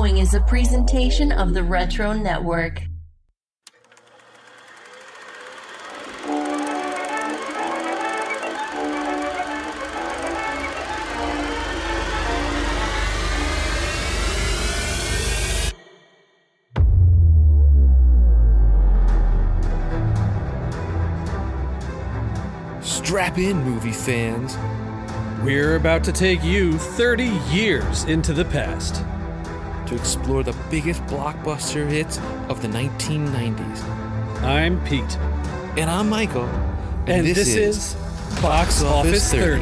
following is a presentation of the Retro Network. Strap in, movie fans. We're about to take you 30 years into the past to explore the biggest blockbuster hits of the 1990s. I'm Pete. And I'm Michael. And this is Box Office 30.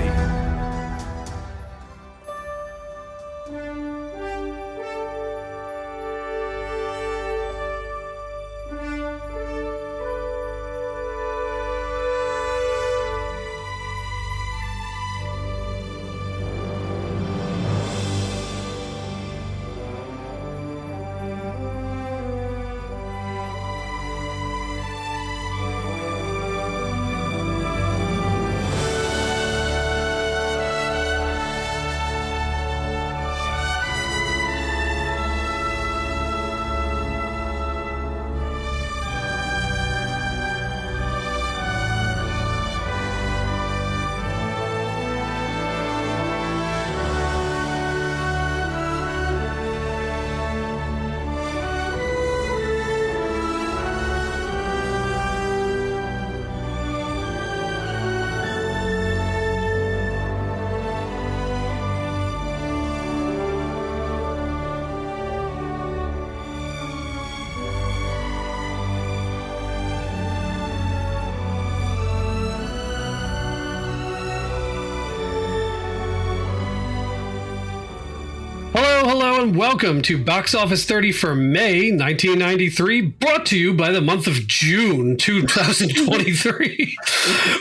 Hello and welcome to Box Office 30 for May 1993, brought to you by the month of June 2023.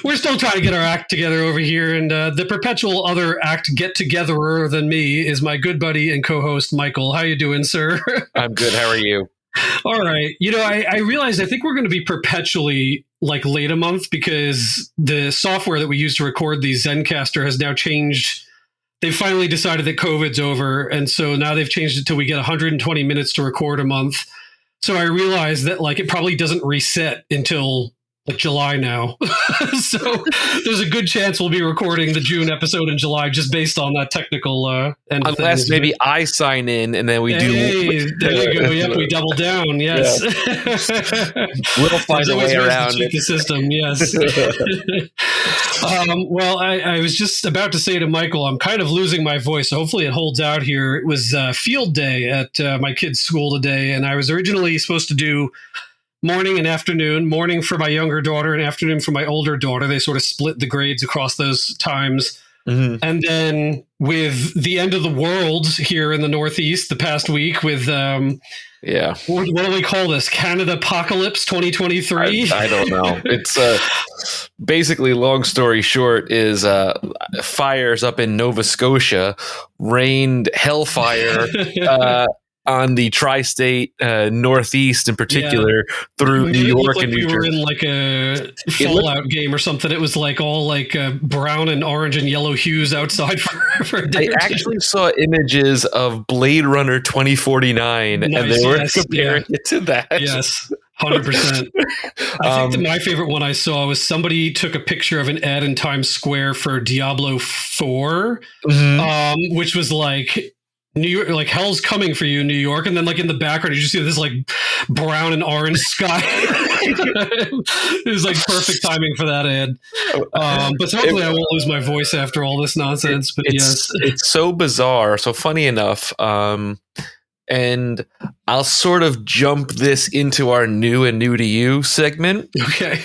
We're still trying to get our act together over here, and the perpetual other act get-togetherer than me is my good buddy and co-host Michael. How you doing, sir? I'm good. How are you? All right. You know, I realized I think we're going to be perpetually like late a month because the software that we use to record the Zencaster has now changed. They've finally decided that COVID's over, and so now they've changed it till we get 120 minutes to record a month. So I realized that like it probably doesn't reset until like July now. So there's a good chance we'll be recording the June episode in July just based on that technical end. Unless maybe I sign in and then we do. There you go. Yep, we double down. Yes. Yeah. We'll find a way around it. The system. Yes. Well, I was just about to say to Michael, I'm kind of losing my voice. So hopefully it holds out here. It was field day at my kid's school today, and I was originally supposed to do morning and afternoon, morning for my younger daughter and afternoon for my older daughter. They sort of split the grades across those times. Mm-hmm. And then with the end of the world here in the Northeast the past week with, what do we call this? Canada Apocalypse 2023? I don't know. It's basically, long story short, is fires up in Nova Scotia, rained hellfire on the tri-state Northeast in particular through New York and New Jersey. We were in like a Fallout game or something. It was like all like brown and orange and yellow hues outside for a day. I actually saw images of Blade Runner 2049 nice, and they were comparing it to that. Yes. 100%. I think that my favorite one I saw was somebody took a picture of an ad in Times Square for Diablo 4, which was like New York, like hell's coming for you, New York, and then like in the background you just see this like brown and orange sky. It was like perfect timing for that ad. But hopefully I won't lose my voice after all this nonsense. But it's so bizarre. So funny enough, and I'll sort of jump this into our new and new to you segment. Okay.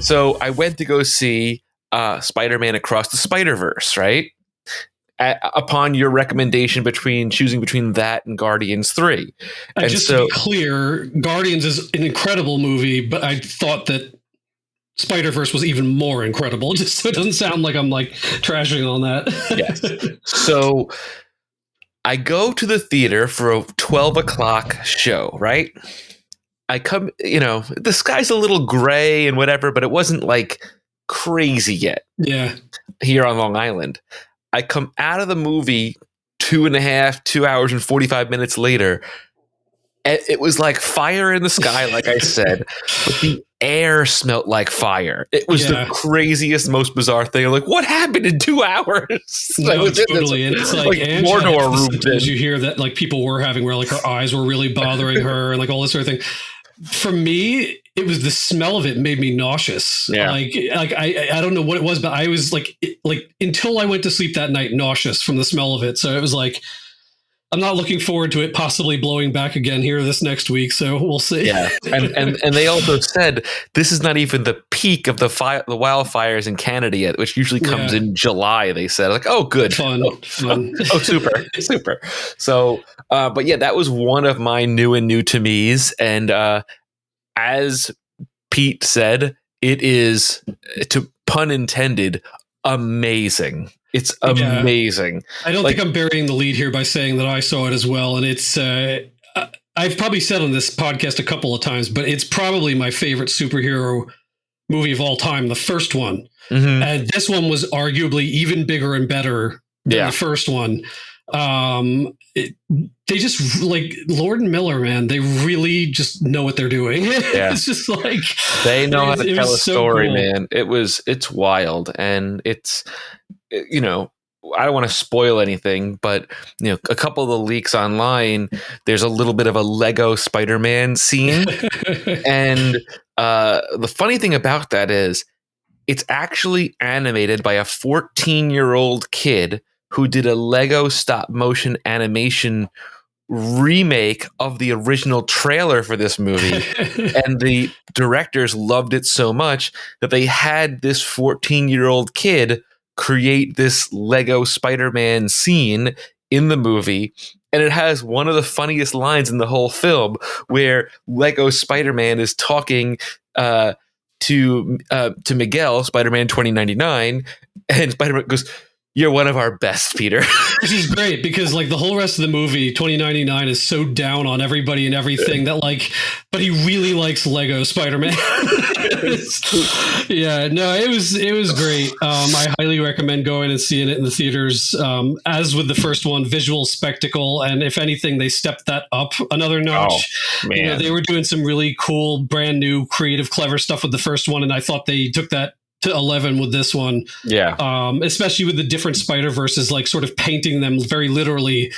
So I went to go see Spider-Man Across the Spider-Verse, right? Upon your recommendation choosing between that and Guardians 3. And just to be clear, Guardians is an incredible movie, but I thought that Spider-Verse was even more incredible. Just so it doesn't sound like I'm like trashing on that. Yes. So I go to the theater for a 12 o'clock show, right? I come, the sky's a little gray and whatever, but it wasn't like crazy yet. Yeah. Here on Long Island. I come out of the movie 2 hours and 45 minutes later. And it was like fire in the sky, like I said, but the air smelled like fire. It was the craziest, most bizarre thing. I'm like, what happened in 2 hours? No, totally. And it's like Mordor room. As you hear that, like people were having where like her eyes were really bothering her and like all this sort of thing. For me, it was the smell of it made me nauseous. Yeah. Like I don't know what it was, but I was like until I went to sleep that night, nauseous from the smell of it. So it was like, I'm not looking forward to it possibly blowing back again here this next week. So we'll see. Yeah, and they also said this is not even the peak of the wildfires in Canada yet, which usually comes in July. They said like, oh, good, fun. Oh, super. So, but yeah, that was one of my new to me's, and as Pete said, it is, to pun intended, amazing. It's amazing. I don't think I'm burying the lead here by saying that I saw it as well. And it's, I've probably said on this podcast a couple of times, but it's probably my favorite superhero movie of all time, the first one. Mm-hmm. And this one was arguably even bigger and better than the first one. They just like Lord and Miller, man, they really just know what they're doing. Yeah. It's just like they know how to tell a story, cool. Man. It's wild. And it's, I don't want to spoil anything, but a couple of the leaks online, there's a little bit of a Lego Spider-Man scene. And the funny thing about that is it's actually animated by a 14-year-old kid who did a Lego stop motion animation remake of the original trailer for this movie. And the directors loved it so much that they had this 14-year-old kid create this Lego Spider-Man scene in the movie. And it has one of the funniest lines in the whole film where Lego Spider-Man is talking to Miguel, Spider-Man 2099, and Spider-Man goes, "You're one of our best, Peter." Which is great because like the whole rest of the movie, 2099 is so down on everybody and everything that like, but he really likes Lego Spider-Man. Yeah, no, it was great. I highly recommend going and seeing it in the theaters. As with the first one, visual spectacle, and if anything, they stepped that up another notch. Oh, man. They were doing some really cool, brand new, creative, clever stuff with the first one, and I thought they took that to 11 with this one. Yeah. Especially with the different Spider-Verses, like sort of painting them very literally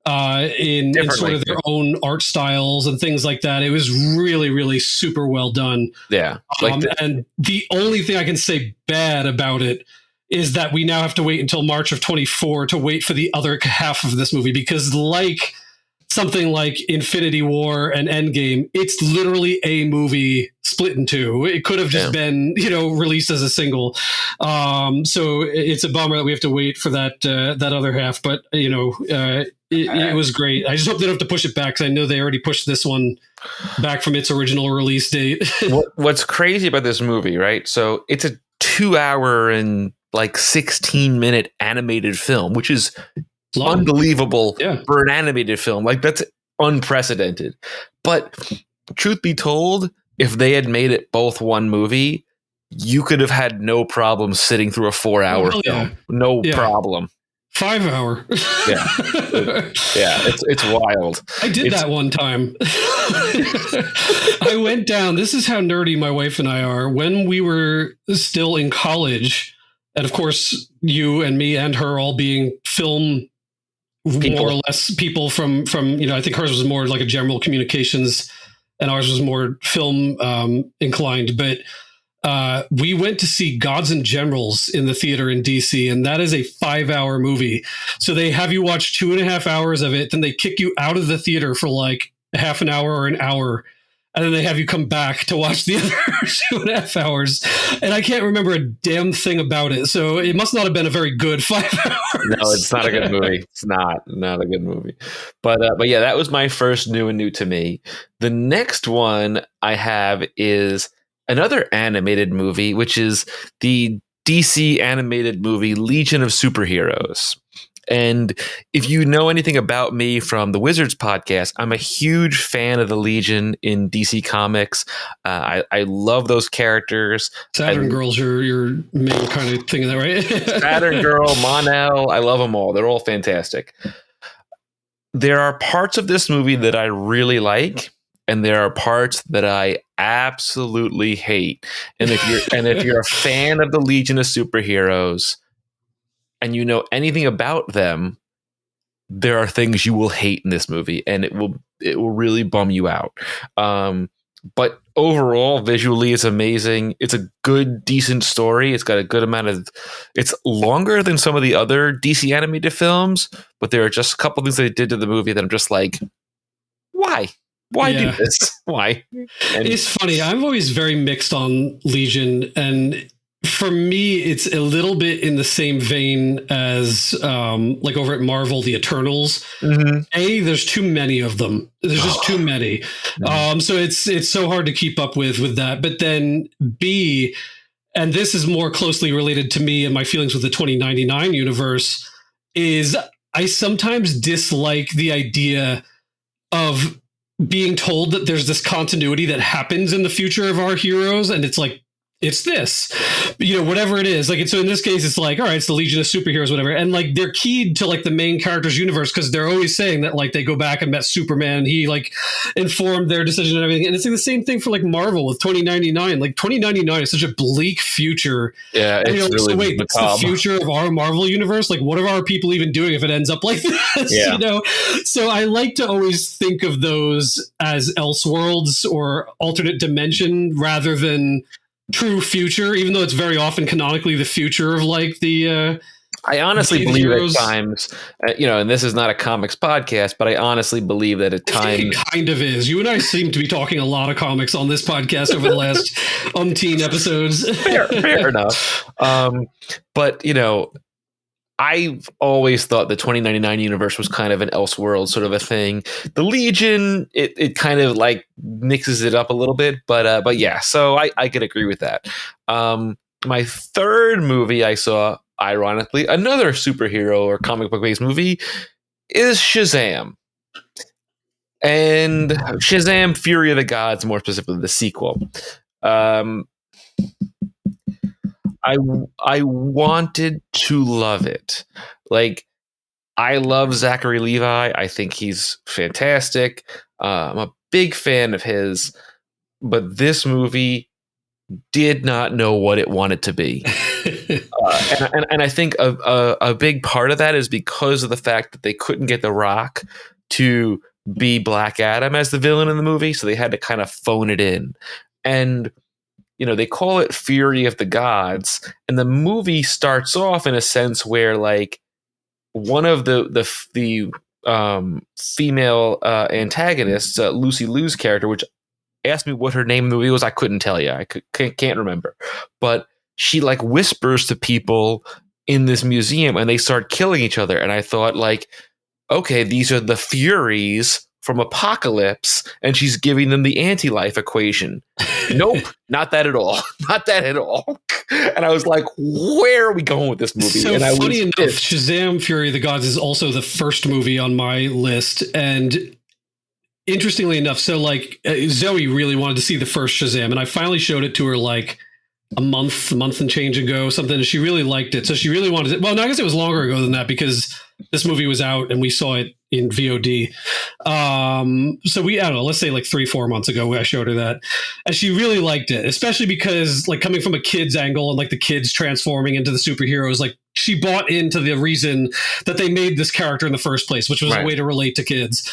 in sort of their own art styles and things like that. It was really, really super well done. Yeah. And the only thing I can say bad about it is that we now have to wait until March of 24 to wait for the other half of this movie, because like something like Infinity War and Endgame, it's literally a movie split in two. It could have just been, released as a single. So it's a bummer that we have to wait for that other half. But it was great. I just hope they don't have to push it back, because I know they already pushed this one back from its original release date. What's crazy about this movie, right? So it's a 2 hour and 16-minute animated film, which is long. Unbelievable for an animated film. Like, that's unprecedented. But truth be told, if they had made it both one movie, you could have had no problem sitting through a 4 hour film. No problem. 5 hour. Yeah. It's wild. I did that one time. I went down. This is how nerdy my wife and I are. When we were still in college, and of course you and me and her all being film people. More or less people from I think hers was more like a general communications and ours was more film inclined, but we went to see Gods and Generals in the theater in DC, and that is a 5 hour movie. So they have you watch 2.5 hours of it, then they kick you out of the theater for like a half an hour or an hour, and then they have you come back to watch the other 2.5 hours. And I can't remember a damn thing about it. So it must not have been a very good 5 hours. No, it's not a good movie. It's not a good movie. But yeah, that was my first new to me. The next one I have is another animated movie, which is the DC animated movie Legion of Superheroes. And if you know anything about me from the Wizards podcast, I'm a huge fan of the Legion in DC Comics. I love those characters. Saturn Girl's your main kind of thing in that, right? Saturn Girl, Mon-El, I love them all. They're all fantastic. There are parts of this movie that I really like, and there are parts that I absolutely hate. And if you're a fan of the Legion of Superheroes, and you know anything about them, there are things you will hate in this movie, and it will really bum you out. But overall, visually, it's amazing. It's a good, decent story. It's got a good amount of. It's longer than some of the other DC animated films, but there are just a couple things they did to the movie that I'm just like, why? Why do this? Why? And it's funny. I'm always very mixed on Legion, and for me, it's a little bit in the same vein as like over at Marvel, the Eternals. Mm-hmm. There's too many of them. There's just too many. So it's so hard to keep up with that. But then B, and this is more closely related to me and my feelings with the 2099 universe, is I sometimes dislike the idea of being told that there's this continuity that happens in the future of our heroes, and it's like, it's this, whatever it is. Like, so in this case, it's like, all right, it's the Legion of Superheroes, whatever. And like, they're keyed to like the main character's universe, because they're always saying that like they go back and met Superman, and he like informed their decision and everything. And it's like the same thing for like Marvel with 2099. Like 2099 is such a bleak future. Yeah, it's really so wait, it's the future of our Marvel universe. Like, what are our people even doing if it ends up like this? Yeah. So I like to always think of those as Elseworlds or alternate dimension rather than true future, even though it's very often canonically the future of like the I honestly believe heroes. At times, and this is not a comics podcast, but I honestly believe that at times it kind of is. You and I seem to be talking a lot of comics on this podcast over the last umpteen episodes. Fair enough. But I've always thought the 2099 universe was kind of an Elseworld sort of a thing. The Legion, it kind of like mixes it up a little bit, but yeah, so I could agree with that. My third movie I saw, ironically, another superhero or comic book based movie, is Shazam. And Shazam! Fury of the Gods, more specifically the sequel. I wanted to love it. Like, I love Zachary Levi. I think he's fantastic. I'm a big fan of his, but this movie did not know what it wanted to be. And I think a big part of that is because of the fact that they couldn't get The Rock to be Black Adam as the villain in the movie, so they had to kind of phone it in. And they call it Fury of the Gods, and the movie starts off in a sense where like one of the female antagonists, Lucy Liu's character, which asked me what her name in the movie was, I couldn't tell you. I can't remember, but she like whispers to people in this museum, and they start killing each other. And I thought like, okay, these are the Furies from Apocalypse, and she's giving them the anti-life equation. Nope, not that at all. Not that at all. And I was like, where are we going with this movie? So and funny enough, Shazam! Fury of the Gods is also the first movie on my list. And interestingly enough, so like Zoe really wanted to see the first Shazam, and I finally showed it to her like a month and change ago, something. And she really liked it. So she really wanted it. Well, no, I guess it was longer ago than that, because this movie was out and we saw it in VOD. So I don't know, let's say like 3-4 months ago, I showed her that, and she really liked it, especially because like coming from a kid's angle and like the kids transforming into the superheroes, like she bought into the reason that they made this character in the first place, which was a way to relate to kids.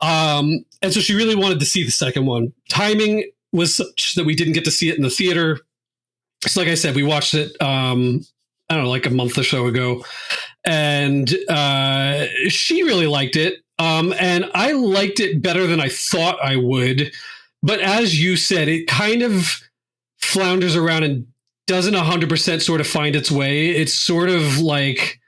And so she really wanted to see the second one. Timing was such that we didn't get to see it in the theater. So like I said, we watched it, I don't know, like a month or so ago, and she really liked it. And I liked it better than I thought I would. But as you said, it kind of flounders around and doesn't 100% sort of find its way. It's sort of like,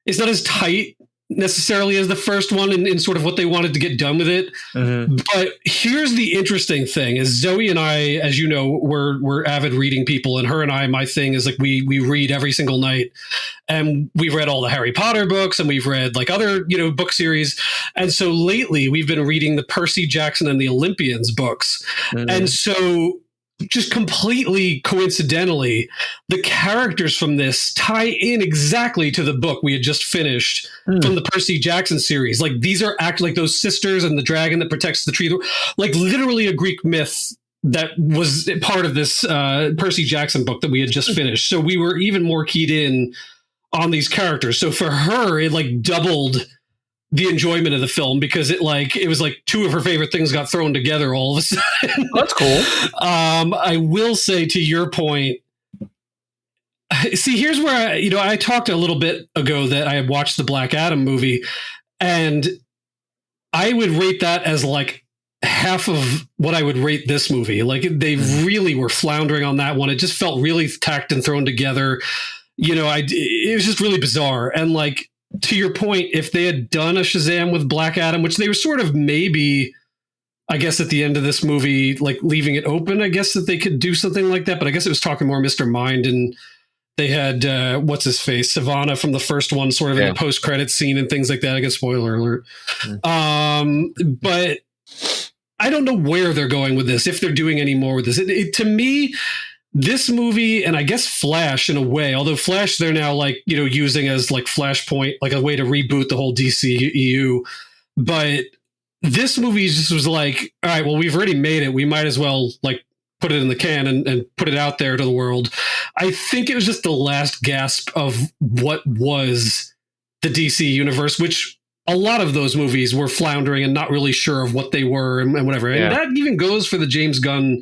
it's not as tight necessarily as the first one in sort of what they wanted to get done with it. Mm-hmm. But here's the interesting thing is Zoe and I, as you know, we're avid reading people, and her and I, my thing is like we read every single night, and we've read all the Harry Potter books, and we've read like other, book series. And so lately we've been reading the Percy Jackson and the Olympians books. Mm-hmm. And so just completely coincidentally, the characters from this tie in exactly to the book we had just finished from the Percy Jackson series. Like these are actually like those sisters and the dragon that protects the tree, like literally a Greek myth that was part of this Percy Jackson book that we had just finished. So we were even more keyed in on these characters. So for her, it like doubled the enjoyment of the film because it was like two of her favorite things got thrown together all of a sudden. That's cool. I will say to your point, see, here's where I talked a little bit ago that I had watched the Black Adam movie, and I would rate that as like half of what I would rate this movie. Like they really were floundering on that one. It just felt really tacked and thrown together. It was just really bizarre. And like, to your point, if they had done a Shazam with Black Adam, which they were sort of maybe, I guess at the end of this movie, like leaving it open, I guess that they could do something like that. But I guess it was talking more Mr. Mind, and they had, what's his face? Savannah from the first one sort of in a post-credit scene and things like that. I guess spoiler alert. But I don't know where they're going with this, if they're doing any more with this. To me, this movie, and I guess Flash in a way, although Flash they're now like, using as like Flashpoint, like a way to reboot the whole DCEU. But this movie just was like, all right, well, we've already made it. We might as well like put it in the can and put it out there to the world. I think it was just the last gasp of what was the DC universe, which a lot of those movies were floundering and not really sure of what they were and whatever. And that even goes for the James Gunn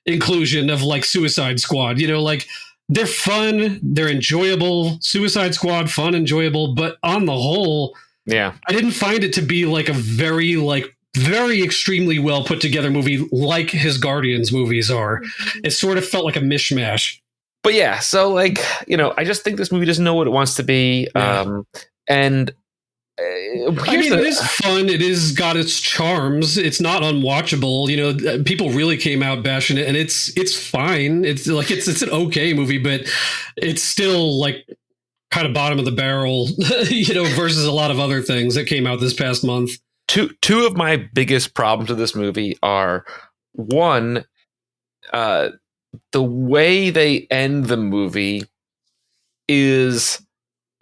inclusion of like Suicide Squad, like they're fun, they're enjoyable. Suicide Squad, fun, enjoyable, but on the whole, I didn't find it to be like a very extremely well put together movie like his Guardians movies are. It sort of felt like a mishmash. But yeah, so like, I just think this movie doesn't know what it wants to be. And it is fun. It is got its charms. It's not unwatchable. People really came out bashing it, and it's fine. It's like it's an okay movie, but it's still like kind of bottom of the barrel, versus a lot of other things that came out this past month. Two of my biggest problems with this movie are, one, the way they end the movie is,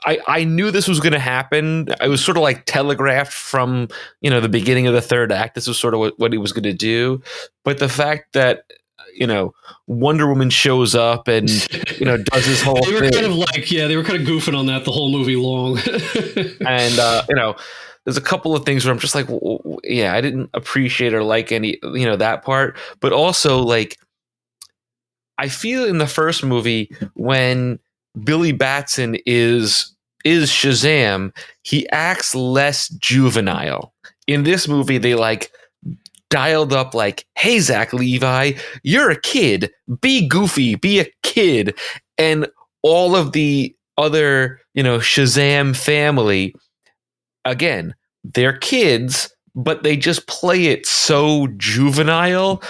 I knew this was going to happen. I was sort of like telegraphed from, the beginning of the third act. This was sort of what he was going to do. But the fact that, Wonder Woman shows up and, does this whole thing. They were kind of like, they were kind of goofing on that the whole movie long. And, there's a couple of things where I'm just like, I didn't appreciate or like any, that part. But also, like, I feel in the first movie when Billy Batson is Shazam, he acts less juvenile. In this movie, they like dialed up like, hey, Zach Levi, you're a kid. Be goofy, be a kid. And all of the other, Shazam family, again, they're kids, but they just play it so juvenile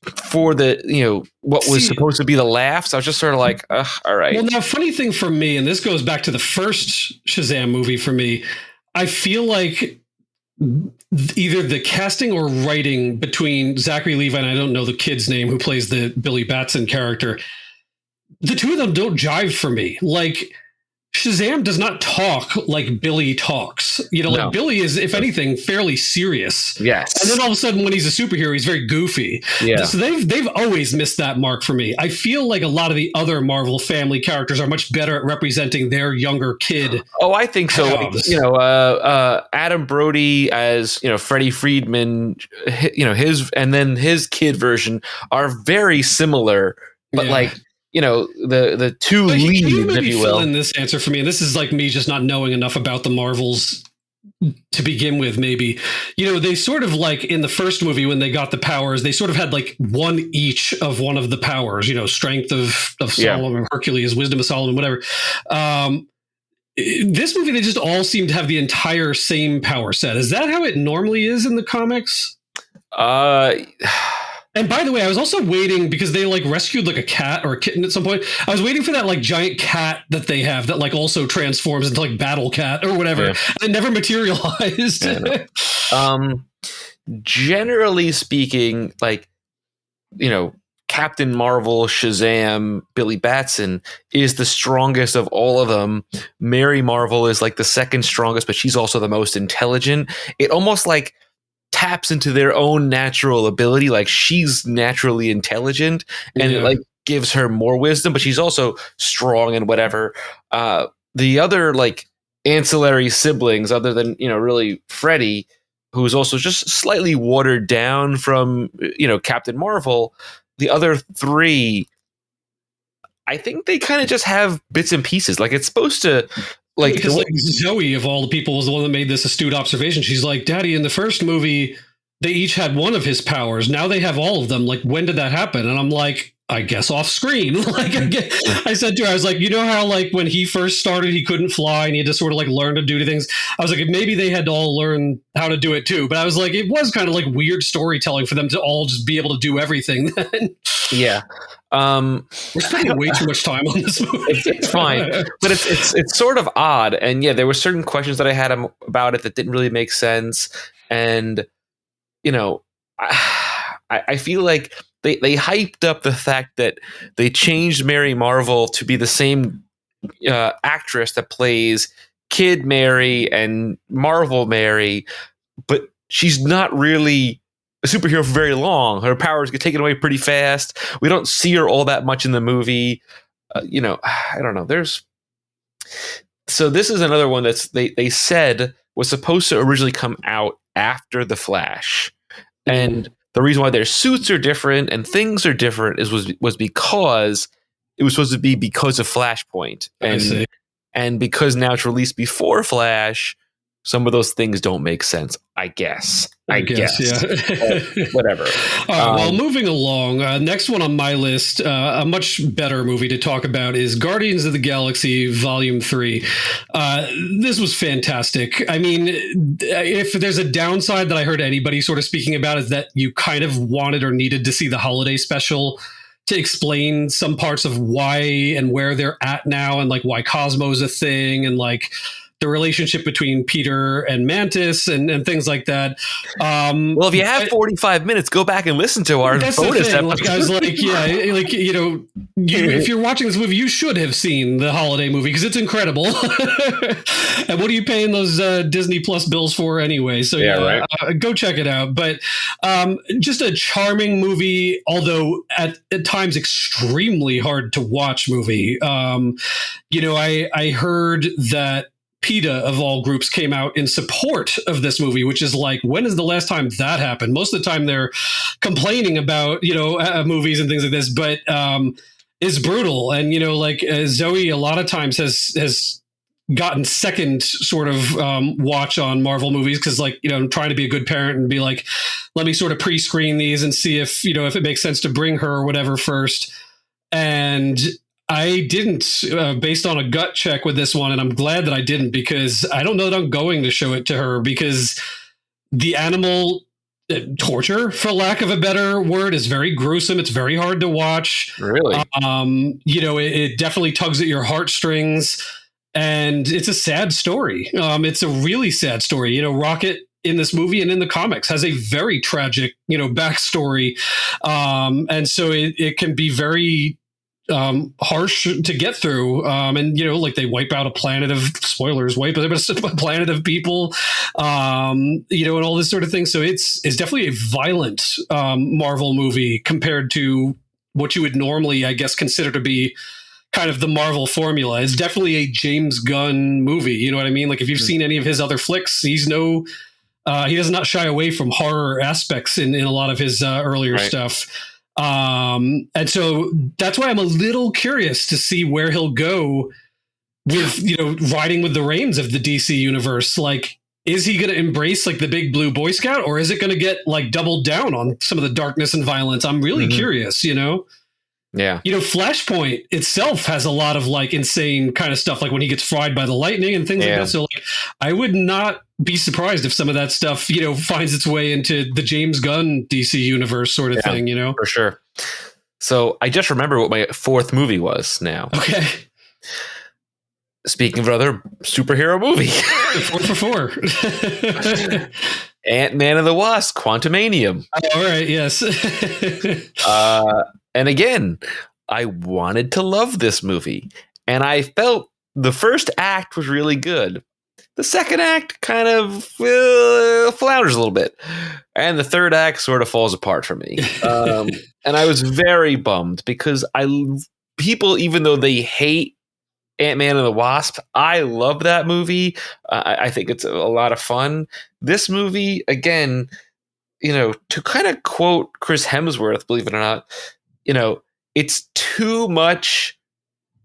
for the, what was supposed to be the laughs. I was just sort of like, all right. Well, now, funny thing for me, and this goes back to the first Shazam movie for me, I feel like either the casting or writing between Zachary Levi and I don't know the kid's name who plays the Billy Batson character, the two of them don't jive for me. Like, Shazam does not talk like Billy talks. Like Billy is, if anything, fairly serious. Yes. And then all of a sudden, when he's a superhero, he's very goofy. Yeah. So they've always missed that mark for me. I feel like a lot of the other Marvel family characters are much better at representing their younger kid. Oh, I think so. Like, Adam Brody as Freddie Friedman, his kid version are very similar, but like. The two leads, can you maybe fill in this answer for me? And this is like me just not knowing enough about the Marvels to begin with, maybe. They sort of like in the first movie when they got the powers, they sort of had like one each of one of the powers, strength of Solomon, Hercules, wisdom of Solomon, whatever. this movie, they just all seem to have the entire same power set. Is that how it normally is in the comics? And by the way, I was also waiting because they like rescued like a cat or a kitten at some point. I was waiting for that like giant cat that they have that like also transforms into like Battle Cat or whatever. Yeah. And it never materialized. Yeah, generally speaking, like, you know, Captain Marvel, Shazam, Billy Batson is the strongest of all of them. Mary Marvel is like the second strongest, but she's also the most intelligent. It almost like taps into their own natural ability. Like she's naturally intelligent and it like gives her more wisdom, but she's also strong and whatever. The other like ancillary siblings, other than, you know, really Freddy, who's also just slightly watered down from, you know, Captain Marvel, the other three, I think they kind of just have bits and pieces. Like it's supposed to, like, because like Zoe of all the people was the one that made this astute observation. She's like, Daddy, in the first movie, they each had one of his powers. Now they have all of them. Like, when did that happen? And I'm like, I guess off screen. Like I said to her, I was like, you know how like when he first started, he couldn't fly and he had to sort of like learn to do things. I was like, maybe they had to all learn how to do it too. But I was like, it was kind of like weird storytelling for them to all just be able to do everything. Yeah. We're spending way too much time on this movie. It's fine, but it's sort of odd. And yeah, there were certain questions that I had about it that didn't really make sense. And, you know, I feel like they hyped up the fact that they changed Mary Marvel to be the same actress that plays Kid Mary and Marvel Mary, but she's not really a superhero for very long. Her powers get taken away pretty fast. We don't see her all that much in the movie. You know, I don't know. So this is another one that's they said was supposed to originally come out after The Flash, and the reason why their suits are different and things are different was because it was supposed to be because of Flashpoint, and because now it's released before Flash, some of those things don't make sense. I guess. Yeah. Whatever. All right, well, moving along, next one on my list, a much better movie to talk about is Guardians of the Galaxy Volume 3. This was fantastic. I mean, if there's a downside that I heard anybody sort of speaking about is that you kind of wanted or needed to see the holiday special to explain some parts of why and where they're at now and like why Cosmo's a thing and like the relationship between Peter and Mantis and things like that. Well, if you have 45 minutes, go back and listen to our bonus episode. Like, I was like, yeah, like, you know, if you're watching this movie, you should have seen the holiday movie because it's incredible. And what are you paying those Disney Plus bills for anyway? So yeah, right. Go check it out. But just a charming movie, although at times extremely hard to watch movie. You know, I heard that PETA of all groups came out in support of this movie, which is like, when is the last time that happened? Most of the time they're complaining about, you know, movies and things like this, but it's brutal. And, you know, like Zoe a lot of times has gotten second sort of watch on Marvel movies because, like, you know, I'm trying to be a good parent and be like, let me sort of pre-screen these and see if, you know, if it makes sense to bring her or whatever first. And I didn't, based on a gut check with this one, and I'm glad that I didn't because I don't know that I'm going to show it to her because the animal torture, for lack of a better word, is very gruesome. It's very hard to watch. Really? You know, it definitely tugs at your heartstrings, and it's a sad story. It's a really sad story. You know, Rocket in this movie and in the comics has a very tragic, you know, backstory. And so it can be very harsh to get through. And, you know, like they wipe out a planet of spoilers, wipe out a planet of people, you know, and all this sort of thing. So it's definitely a violent Marvel movie compared to what you would normally, I guess, consider to be kind of the Marvel formula. It's definitely a James Gunn movie. You know what I mean? Like if you've seen any of his other flicks, he does not shy away from horror aspects in a lot of his earlier stuff. And so that's why I'm a little curious to see where he'll go with, you know, riding with the reins of the DC universe. Like, is he going to embrace like the big blue Boy Scout, or is it going to get like doubled down on some of the darkness and violence? I'm really curious, you know? Yeah. Flashpoint itself has a lot of like insane kind of stuff, like when he gets fried by the lightning and things like that. So like, I would not be surprised if some of that stuff, finds its way into the James Gunn DC universe sort of thing, For sure. So I just remember what my fourth movie was now. Okay. Speaking of another superhero movie. 4 for 4. Ant-Man and the Wasp, Quantumanium. All right, yes. And again, I wanted to love this movie. And I felt the first act was really good. The second act kind of flounders a little bit. And the third act sort of falls apart for me. And I was very bummed because people, even though they hate Ant-Man and the Wasp, I love that movie. I think it's a lot of fun. This movie, again, to kind of quote Chris Hemsworth, believe it or not, it's too much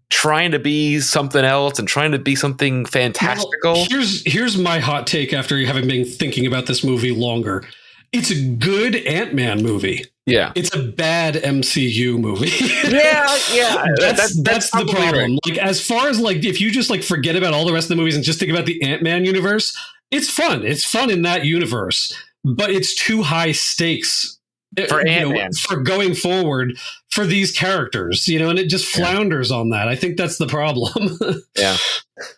trying to be something else and trying to be something fantastical. Well, here's my hot take after having been thinking about this movie longer. It's a good Ant-Man movie. Yeah. It's a bad MCU movie. Yeah. That's the problem. Right. Like, as far as like, if you just like forget about all the rest of the movies and just think about the Ant-Man universe, it's fun. It's fun in that universe, but it's too high stakes for Ant-Man, for going forward for these characters, and it just flounders on that. I think that's the problem. Yeah.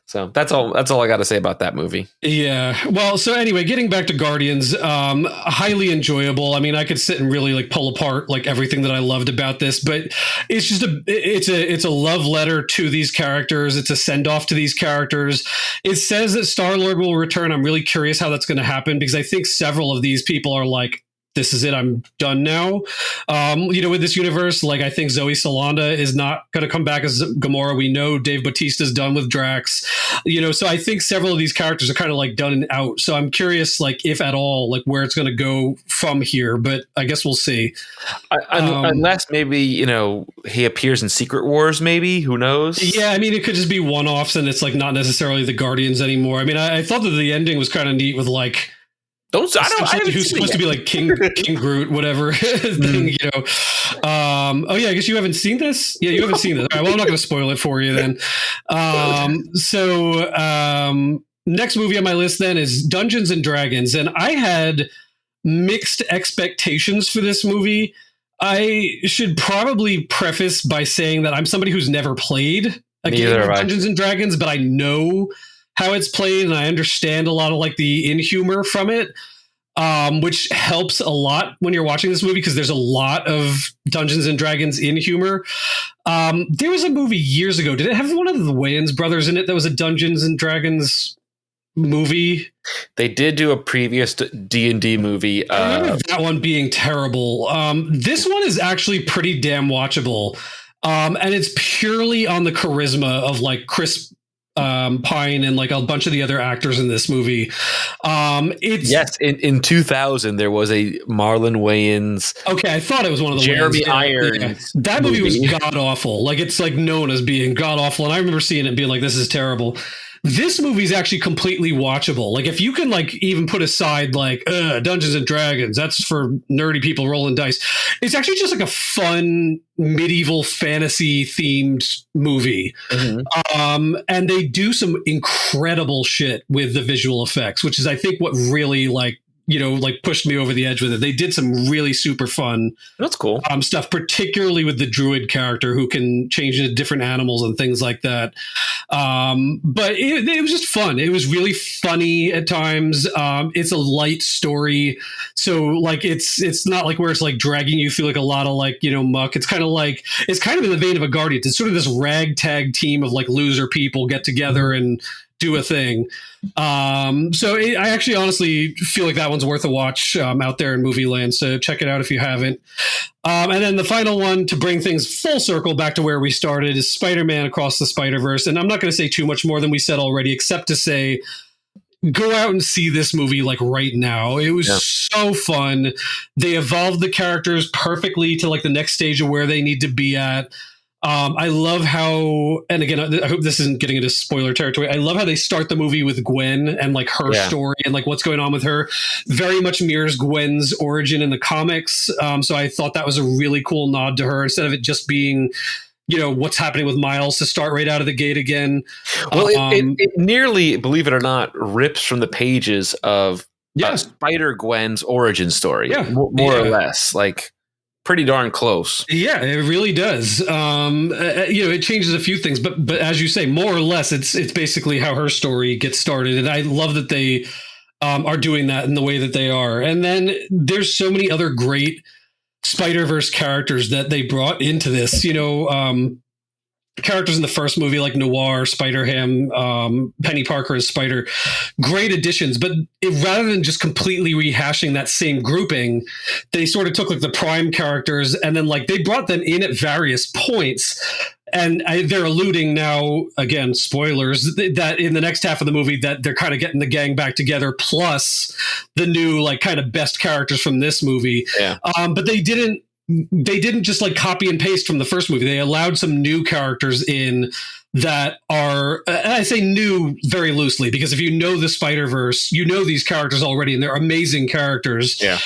So that's all I got to say about that movie. Yeah. Well, so anyway, getting back to Guardians, highly enjoyable. I mean, I could sit and really like pull apart like everything that I loved about this, but it's just it's a love letter to these characters. It's a send off to these characters. It says that Star-Lord will return. I'm really curious how that's going to happen because I think several of these people are like, this is it. I'm done now. With this universe, like I think Zoe Saldana is not going to come back as Gamora. We know Dave Bautista's done with Drax. So I think several of these characters are kind of like done and out. So I'm curious, like if at all, like where it's going to go from here. But I guess we'll see. Unless maybe he appears in Secret Wars. Maybe, who knows? Yeah, I mean it could just be one-offs, and it's like not necessarily the Guardians anymore. I mean, I thought that the ending was kind of neat with like. Who's supposed to be like King Groot, whatever thing, I guess you haven't seen this. Yeah, you haven't seen this. All right, well, I'm not going to spoil it for you then. Next movie on my list then is Dungeons and Dragons, and I had mixed expectations for this movie. I should probably preface by saying that I'm somebody who's never played a game of Dungeons and Dragons, but I know how it's played, and I understand a lot of like the in-humor from it, which helps a lot when you're watching this movie because there's a lot of Dungeons and Dragons in-humor. There was a movie years ago. Did it have one of the Wayans brothers in it that was a Dungeons and Dragons movie? They did do a previous D&D movie. I remember that one being terrible. This one is actually pretty damn watchable, and it's purely on the charisma of like Chris Pine and like a bunch of the other actors in this movie. In 2000 there was a Marlon Wayans. Okay, I thought it was one of the Jeremy Irons. Yeah. That movie was god awful. Like it's like known as being god awful, and I remember seeing it and being like, this is terrible. This movie is actually completely watchable. Like if you can like even put aside like Dungeons and Dragons, that's for nerdy people rolling dice. It's actually just like a fun medieval fantasy themed movie. Mm-hmm. And they do some incredible shit with the visual effects, which is I think what really like pushed me over the edge with it. They did some really super fun. That's cool. Stuff, particularly with the druid character who can change into different animals and things like that. But it was just fun. It was really funny at times. It's a light story. So like, it's not like where it's like dragging you through like a lot of like, muck. It's kind of in the vein of a Guardians. It's sort of this ragtag team of like loser people get together and do a thing. I actually honestly feel like that one's worth a watch out there in movie land. So check it out if you haven't. And then the final one to bring things full circle back to where we started is Spider-Man Across the Spider-Verse. And I'm not going to say too much more than we said already, except to say, go out and see this movie like right now. It was so fun. They evolved the characters perfectly to like the next stage of where they need to be at. I love how, and again, I hope this isn't getting into spoiler territory. I love how they start the movie with Gwen and like her story and like what's going on with her. Very much mirrors Gwen's origin in the comics. So I thought that was a really cool nod to her instead of it just being, what's happening with Miles to start right out of the gate again. Well, it nearly, believe it or not, rips from the pages of Spider Gwen's origin story. Yeah, more or less, like. Pretty darn close. Yeah, it really does. It changes a few things, but as you say, more or less, it's basically how her story gets started, and I love that they are doing that in the way that they are. And then there's so many other great Spider-Verse characters that they brought into this. Characters in the first movie like Noir, Spider-Ham, Penny Parker, and Spider, great additions. But rather than just completely rehashing that same grouping, they sort of took like the prime characters and then like they brought them in at various points. And they're alluding now, again, spoilers, that in the next half of the movie that they're kind of getting the gang back together, plus the new like kind of best characters from this movie. Yeah. But they didn't just like copy and paste from the first movie. They allowed some new characters in that are, and I say new very loosely, because if you know the Spider-Verse, you know these characters already, and they're amazing characters. Yeah.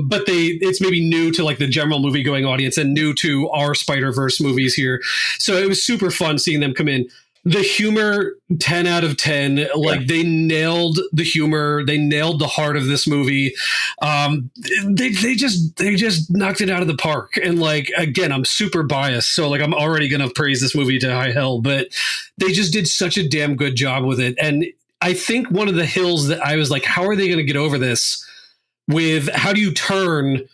But it's maybe new to like the general movie going audience and new to our Spider-Verse movies here. So it was super fun seeing them come in. The humor, 10 out of 10. Like they nailed the humor. They nailed the heart of this movie. They just knocked it out of the park. And like, again, I'm super biased. So like, I'm already going to praise this movie to high hell, but they just did such a damn good job with it. And I think one of the hills that I was like, how are they going to get over this with how do you turn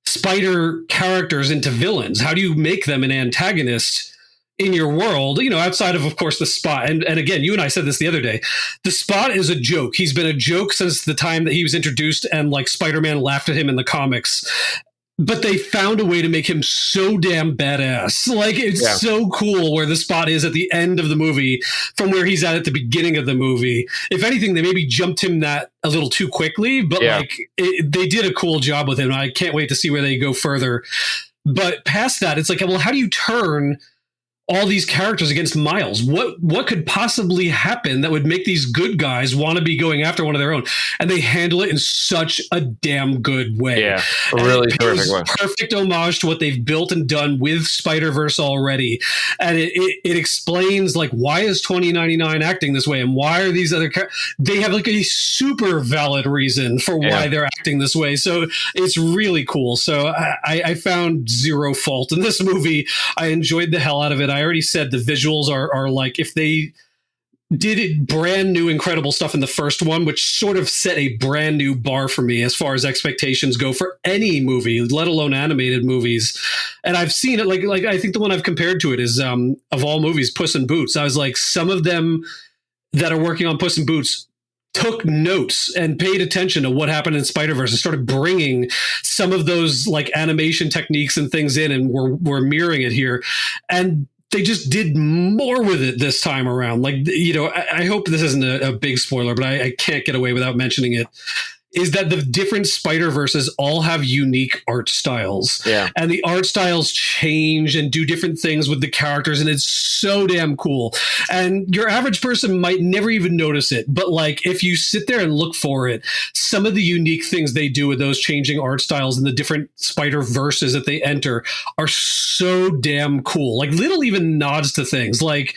Spider characters into villains? How do you make them an antagonist in your world, outside of course, the Spot. And again, you and I said this the other day, the Spot is a joke. He's been a joke since the time that he was introduced and like Spider-Man laughed at him in the comics. But they found a way to make him so damn badass. Like, it's so cool where the Spot is at the end of the movie from where he's at the beginning of the movie. If anything, they maybe jumped him that a little too quickly, but they did a cool job with him. I can't wait to see where they go further. But past that, it's like, well, how do you turn all these characters against Miles? What could possibly happen that would make these good guys want to be going after one of their own? And they handle it in such a damn good way. Yeah, really terrific one. Perfect homage to what they've built and done with Spider-Verse already. And it explains like, why is 2099 acting this way? And why are these other they have like a super valid reason for why they're acting this way. So it's really cool. So I found zero fault in this movie. I enjoyed the hell out of it. I already said the visuals are like, if they did it brand new, incredible stuff in the first one, which sort of set a brand new bar for me as far as expectations go for any movie, let alone animated movies. And I've seen it like I think the one I've compared to it is of all movies, Puss in Boots. I was like, some of them that are working on Puss in Boots took notes and paid attention to what happened in Spider-Verse and started bringing some of those like animation techniques and things in, and we're mirroring it here. And they just did more with it this time around. Like, I hope this isn't a big spoiler, but I can't get away without mentioning it, is that the different Spider-Verses all have unique art styles. Yeah. And the art styles change and do different things with the characters, and it's so damn cool. And your average person might never even notice it, but like if you sit there and look for it, some of the unique things they do with those changing art styles and the different Spider-Verses that they enter are so damn cool. Like little even nods to things like,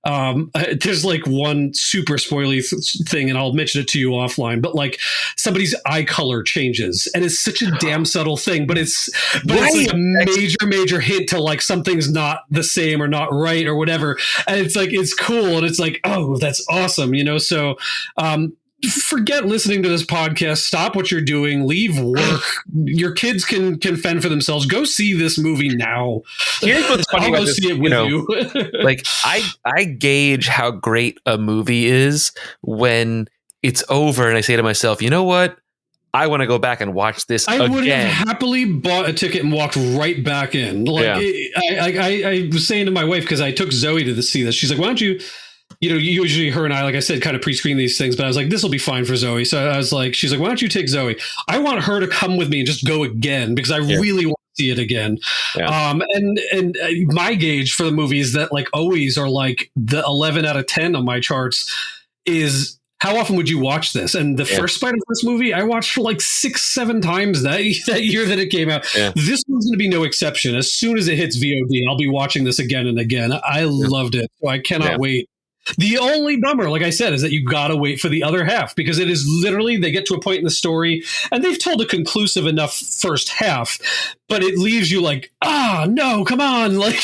there's like one super spoily thing, and I'll mention it to you offline, but like somebody's eye color changes, and it's such a damn subtle thing, but it's like a major hint to like something's not the same or not right or whatever. And it's like, it's cool. And it's like, oh, that's awesome. So, forget listening to this podcast. Stop what you're doing. Leave work. Your kids can fend for themselves. Go see this movie now. Here's what's funny about this, see it with you. Like I gauge how great a movie is when it's over, and I say to myself, you know what? I want to go back and watch this again. I would have happily bought a ticket and walked right back in. Like I was saying to my wife, because I took Zoe to see this. She's like, why don't you? Usually her and I, like I said, kind of pre-screen these things, but I was like, this will be fine for Zoe. So I was like, she's like, why don't you take Zoe? I want her to come with me and just go again, because I really want to see it again. Yeah. And my gauge for the movies that like always are like the 11 out of 10 on my charts is how often would you watch this? And the first Spider-Verse movie, I watched for like 6-7 times that year that it came out. Yeah. This one's going to be no exception. As soon as it hits VOD, I'll be watching this again and again. I loved it. So I cannot wait. The only bummer, like I said, is that you got to wait for the other half because it is literally they get to a point in the story and they've told a conclusive enough first half, but it leaves you like, no, come on. Like,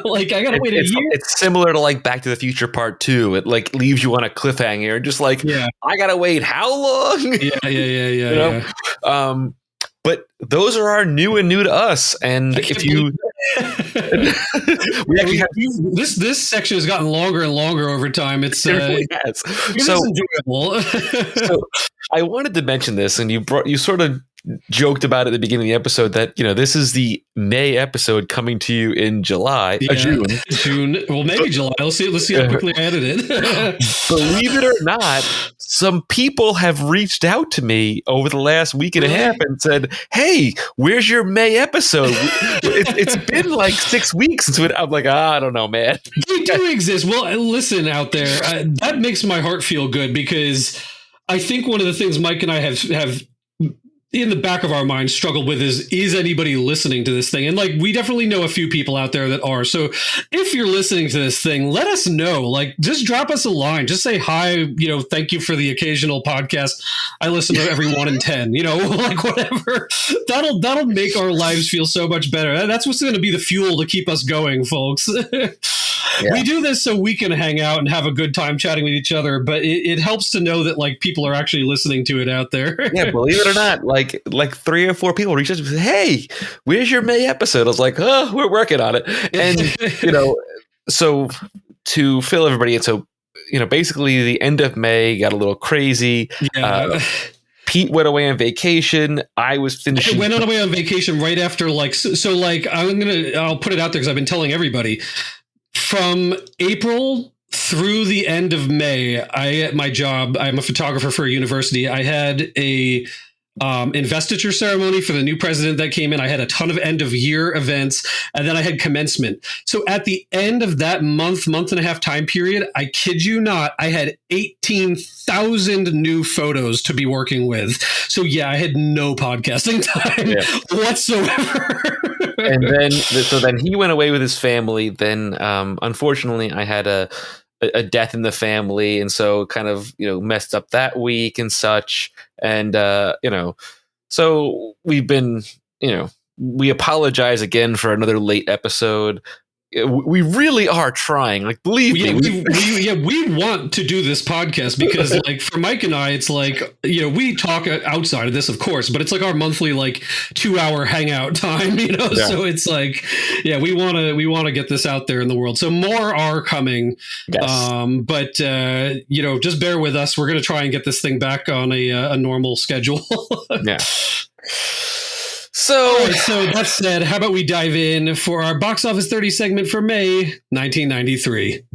like I got to wait a year. It's similar to like Back to the Future Part 2. It like leaves you on a cliffhanger, just like, I got to wait how long? Yeah. But those are our new to us. And if you... we actually have this section has gotten longer and longer over time. It really has. So enjoyable. So I wanted to mention this, and you sort of joked about it at the beginning of the episode that this is the May episode coming to you in July, June. Well, maybe July. Let's see how quickly I edit it. Believe it or not, some people have reached out to me over the last week and a half and said, "Hey, where's your May episode? It's been like 6 weeks since I'm like, I don't know, man." They do exist. Well, listen out there, that makes my heart feel good because I think one of the things Mike and I have in the back of our minds struggled with is anybody listening to this thing? And like, we definitely know a few people out there that are. So if you're listening to this thing, let us know, like, just drop us a line, just say, hi, thank you for the occasional podcast. I listen to every 1 in 10, like whatever. That'll make our lives feel so much better. That's what's going to be the fuel to keep us going, folks. We do this so we can hang out and have a good time chatting with each other, but it helps to know that like people are actually listening to it out there. Yeah, believe it or not, like 3 or 4 people reached out and said, "Hey, where's your May episode?" I was like, "Oh, we're working on it." And so to fill everybody in, so basically the end of May got a little crazy. Pete went away on vacation. I was finishing. I went away on vacation right after I'll put it out there because I've been telling everybody. From April through the end of May, at my job, I'm a photographer for a university. I had a investiture ceremony for the new president that came in. I had a ton of end of year events, and then I had commencement. So at the end of that month and a half time period, I kid you not, I had 18,000 new photos to be working with. So yeah, I had no podcasting time whatsoever. And then he went away with his family. Then unfortunately, I had a death in the family, and so kind of messed up that week and such. And so we've been we apologize again for another late episode. We really are trying. Like, believe me. We want to do this podcast because, like, for Mike and I, it's like we talk outside of this, of course, but it's like our monthly 2-hour hangout time. So it's like, we want to get this out there in the world. So more are coming. Yes. But just bear with us. We're going to try and get this thing back on a normal schedule. Yeah. So that said, how about we dive in for our Box Office 30 segment for May 1993.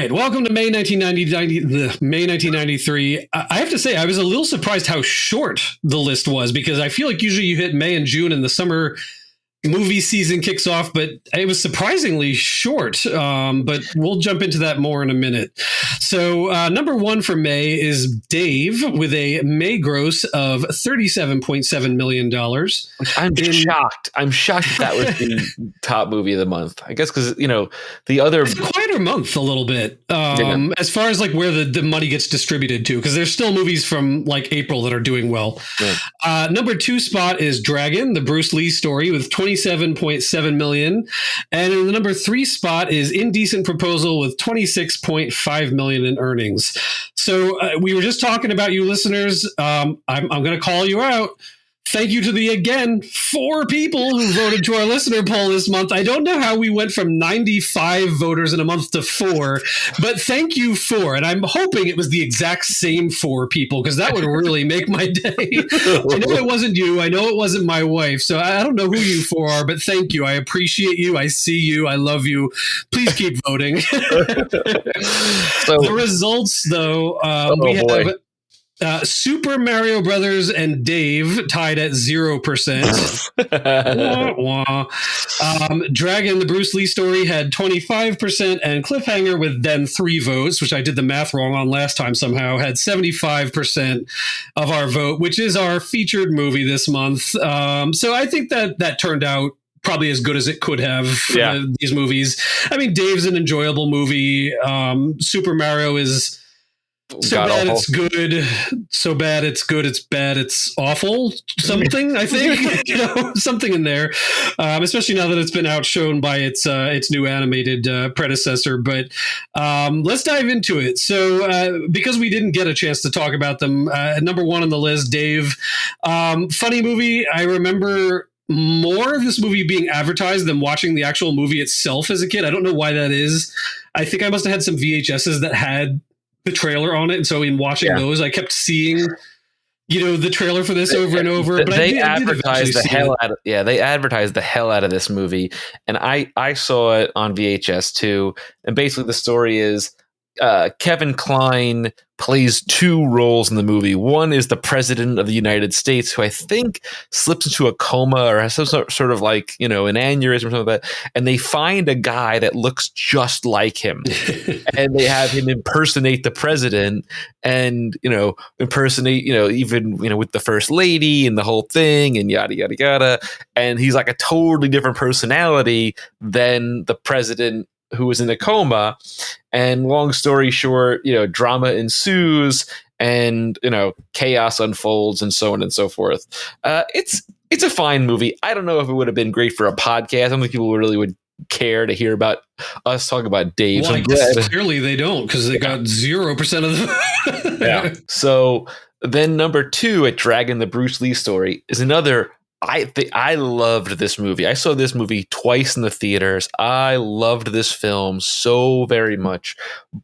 Welcome to May 1993. I have to say, I was a little surprised how short the list was because I feel like usually you hit May and June and the summer movie season kicks off, but it was surprisingly short. But we'll jump into that more in a minute. So number 1 for May is Dave with a May gross of $37.7 million. I'm shocked. I'm shocked that was the top movie of the month. I guess because, the other... It's a quieter month a little bit as far as where the money gets distributed to, because there's still movies from April that are doing well. Yeah. Number 2 spot is Dragon, the Bruce Lee story with 27.7 million. And in the number 3 spot is Indecent Proposal with 26.5 million in earnings. So we were just talking about you listeners. I'm going to call you out. Thank you to the, again, 4 people who voted to our listener poll this month. I don't know how we went from 95 voters in a month to 4, but thank you 4. And I'm hoping it was the exact same 4 people, because that would really make my day. I know it wasn't you. I know it wasn't my wife. So I don't know who you 4 are, but thank you. I appreciate you. I see you. I love you. Please keep voting. So, the results, though, we have Super Mario Brothers and Dave tied at 0%. Wah, wah. Dragon, the Bruce Lee story, had 25%, and Cliffhanger, with then 3 votes, which I did the math wrong on last time somehow, had 75% of our vote, which is our featured movie this month. So I think that turned out probably as good as it could have for these movies. I mean, Dave's an enjoyable movie. Super Mario is so bad it's good, so bad it's good, it's bad it's awful, something, I think. Something in there, especially now that it's been outshone by its new animated predecessor. But let's dive into it. So because we didn't get a chance to talk about them, number 1 on the list, Dave, funny movie. I remember more of this movie being advertised than watching the actual movie itself as a kid. I don't know why that is. I think I must have had some VHSs that had the trailer on it, and so in watching those, I kept seeing, the trailer for this over and over. But they advertised the hell out of they advertised the hell out of this movie, and I saw it on VHS too. And basically, the story is Kevin Kline plays 2 roles in the movie. One is the president of the United States, who I think slips into a coma or has some sort of like, an aneurysm or something like that. And they find a guy that looks just like him. And they have him impersonate the president and, impersonate, even, with the first lady and the whole thing and yada, yada, yada. And he's like a totally different personality than the president who was in a coma. And long story short, drama ensues and, chaos unfolds and so on and so forth. It's a fine movie. I don't know if it would have been great for a podcast. I don't think people really would care to hear about us talk about Dave. Well, clearly they don't, because they got 0% of the... So then number 2 at Dragon, the Bruce Lee story, is another... I loved this movie. I saw this movie twice in the theaters. I loved this film so very much.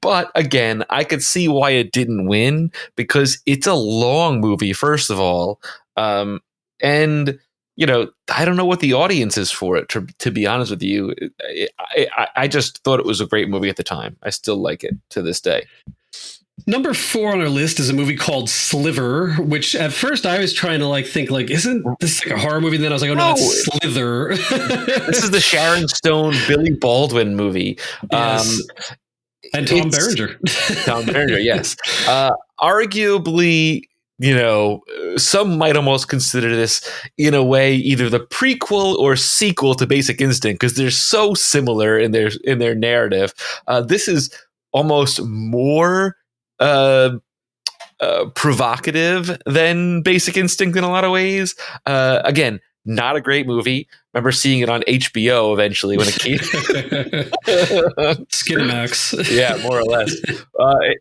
But again, I could see why it didn't win, because it's a long movie, first of all. And, I don't know what the audience is for it, to be honest with you. I just thought it was a great movie at the time. I still like it to this day. Number 4 on our list is a movie called Sliver, which at first I was trying to think isn't this like a horror movie? And then I was like, oh no, it's Slither. This is the Sharon Stone, Billy Baldwin movie. Yes. And Tom Berenger. Tom Berenger, yes. Arguably, some might almost consider this in a way either the prequel or sequel to Basic Instinct, because they're so similar in their narrative. This is almost more provocative than Basic Instinct in a lot of ways. Again, not a great movie. Remember seeing it on HBO eventually when it came. Skinamax. Yeah, more or less.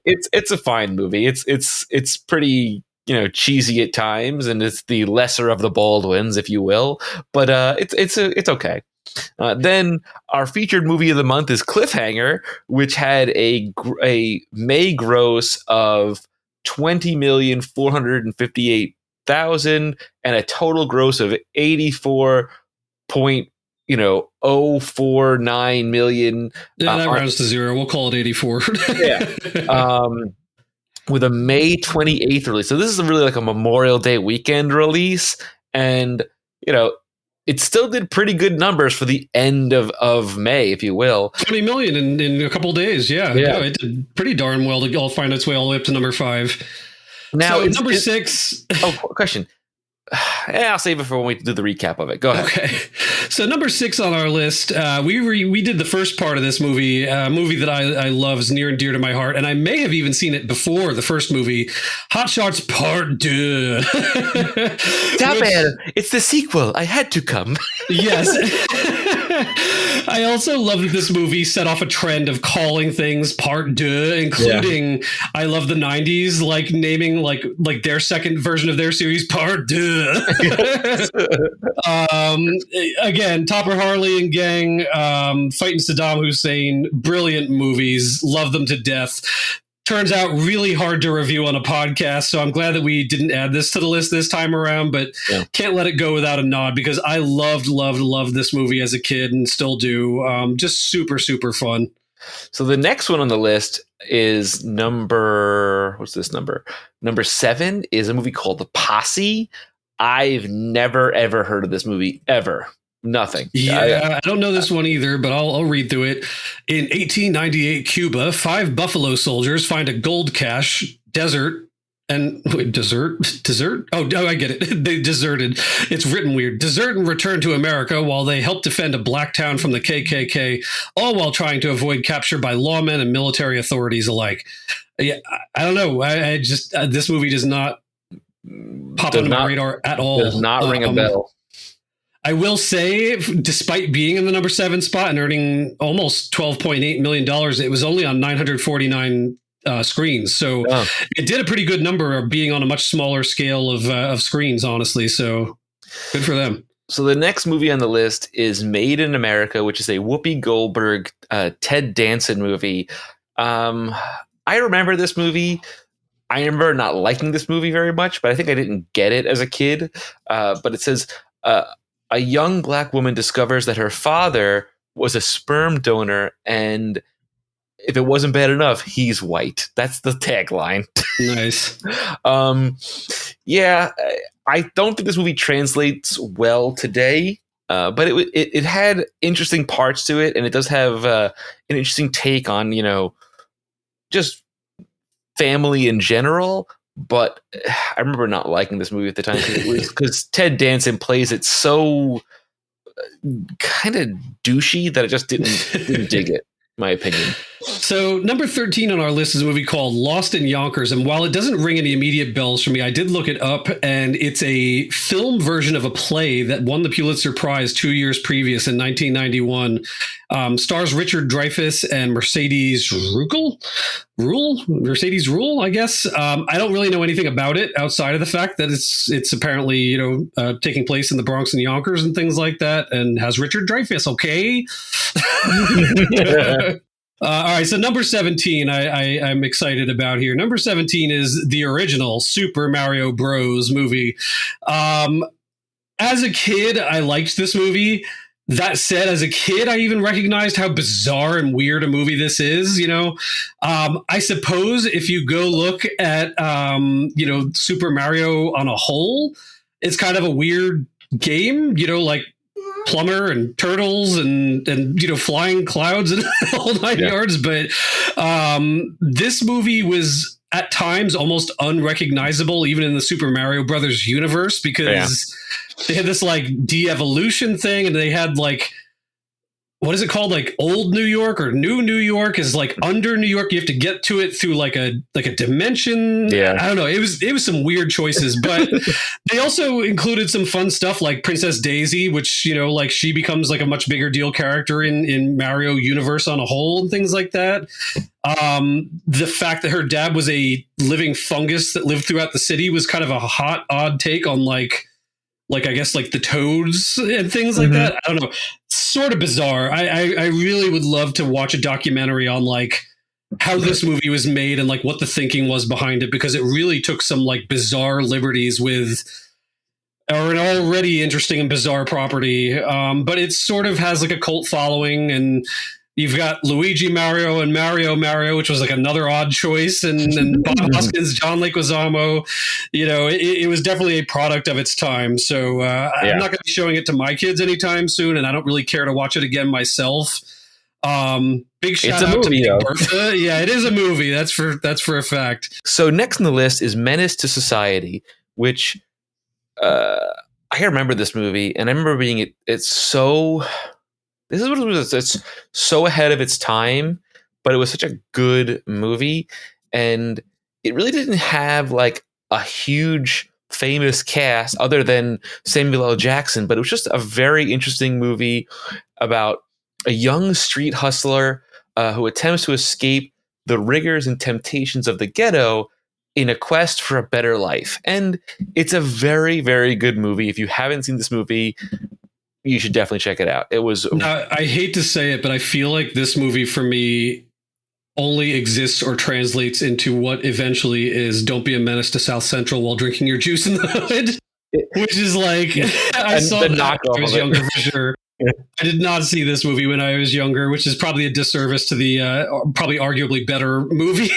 It's a fine movie. It's pretty cheesy at times, and it's the lesser of the Baldwins, if you will. But it's okay. Then our featured movie of the month is Cliffhanger, which had a May gross of $20,458,000 and a total gross of $84.049 million. Yeah, that rounds to 0. We'll call it 84. With a May 28th release. So this is really like a Memorial Day weekend release, and it still did pretty good numbers for the end of May, if you will. 20 million in a couple of days. Yeah. It did pretty darn well to all find its way all the way up to number 5. Now, so number 6. Oh, question. I'll save it for when we do the recap of it. Go ahead. Okay. So number 6 on our list, we did the first part of this movie, a movie that I love, is near and dear to my heart, and I may have even seen it before the first movie, Hot Shots Part 2. Stop it. It's the sequel. I had to come. Yes. I also love that this movie set off a trend of calling things part deux, including I love the 90s, like naming like their second version of their series part deux. Again, Topper Harley and gang fighting Saddam Hussein, brilliant movies, love them to death. Turns out really hard to review on a podcast, so I'm glad that we didn't add this to the list this time around, but can't let it go without a nod because I loved this movie as a kid and still do. Just super, super fun. So the next one on the list is number 7 is a movie called The Posse. I've never, ever heard of this movie, ever. Nothing. Yeah, I don't know this one either, but I'll read through it. In 1898 Cuba, 5 buffalo soldiers find a gold cache, desert. Oh, I get it. They deserted. It's written weird. Desert and return to America while they help defend a black town from the KKK, all while trying to avoid capture by lawmen and military authorities alike. Yeah, I don't know. I just this movie does not pop onto my radar at all. Does not ring a bell. I will say, despite being in the number 7 spot and earning almost $12.8 million, it was only on 949 screens. So it did a pretty good number of being on a much smaller scale of screens, honestly. So good for them. So the next movie on the list is Made in America, which is a Whoopi Goldberg, Ted Danson movie. I remember this movie. I remember not liking this movie very much, but I think I didn't get it as a kid. But it says... a young black woman discovers that her father was a sperm donor, and if it wasn't bad enough, he's white. That's the tagline. Nice. I don't think this movie translates well today, but it had interesting parts to it, and it does have an interesting take on, just family in general. But I remember not liking this movie at the time because Ted Danson plays it so kind of douchey that I just didn't dig it, in my opinion. So number 13 on our list is a movie called Lost in Yonkers. And while it doesn't ring any immediate bells for me, I did look it up, and it's a film version of a play that won the Pulitzer Prize 2 years previous in 1991. Stars Richard Dreyfuss and Mercedes Ruehl, I guess. I don't really know anything about it outside of the fact that it's apparently, taking place in the Bronx and Yonkers and things like that, and has Richard Dreyfuss. Okay. All right, so number 17, I'm excited about here. Number 17 is the original Super Mario Bros. Movie. As a kid, I liked this movie. That said, as a kid, I even recognized how bizarre and weird a movie this is. I suppose if you go look at, Super Mario on a whole, it's kind of a weird game, like plumber and turtles and flying clouds and all 9 yards. But this movie was at times almost unrecognizable, even in the Super Mario Brothers universe, because they had this like de-evolution thing, and they had like, what is it called? Like old New York or new New York is like under New York. You have to get to it through like a dimension. Yeah. I don't know. It was some weird choices, but they also included some fun stuff like Princess Daisy, which, she becomes like a much bigger deal character in Mario universe on a whole and things like that. The fact that her dad was a living fungus that lived throughout the city was kind of a hot, odd take on like I guess like the toads and things like that. I don't know. Sort of bizarre. I really would love to watch a documentary on like how this movie was made and like what the thinking was behind it, because it really took some like bizarre liberties with an already interesting and bizarre property. But it sort of has like a cult following, and you've got Luigi Mario and Mario, which was like another odd choice, and Bob Hoskins, John Leguizamo. It was definitely a product of its time. So I'm not going to be showing it to my kids anytime soon, and I don't really care to watch it again myself. Big shout out to Big Bertha. Yeah, it is a movie. That's for a fact. So next on the list is Menace to Society, which I remember this movie, and I remember being it's so. This is what it was. It's so ahead of its time, but it was such a good movie, and it really didn't have like a huge famous cast other than Samuel L. Jackson, but it was just a very interesting movie about a young street hustler who attempts to escape the rigors and temptations of the ghetto in a quest for a better life. And it's a very, very good movie. If you haven't seen this movie, you should definitely check it out. It was. Now, I hate to say it, but I feel like this movie for me only exists or translates into what eventually is "Don't be a menace to South Central while drinking your juice in the hood," which is like I saw that when I was younger for sure. I did not see this movie when I was younger, which is probably a disservice to the probably arguably better movie.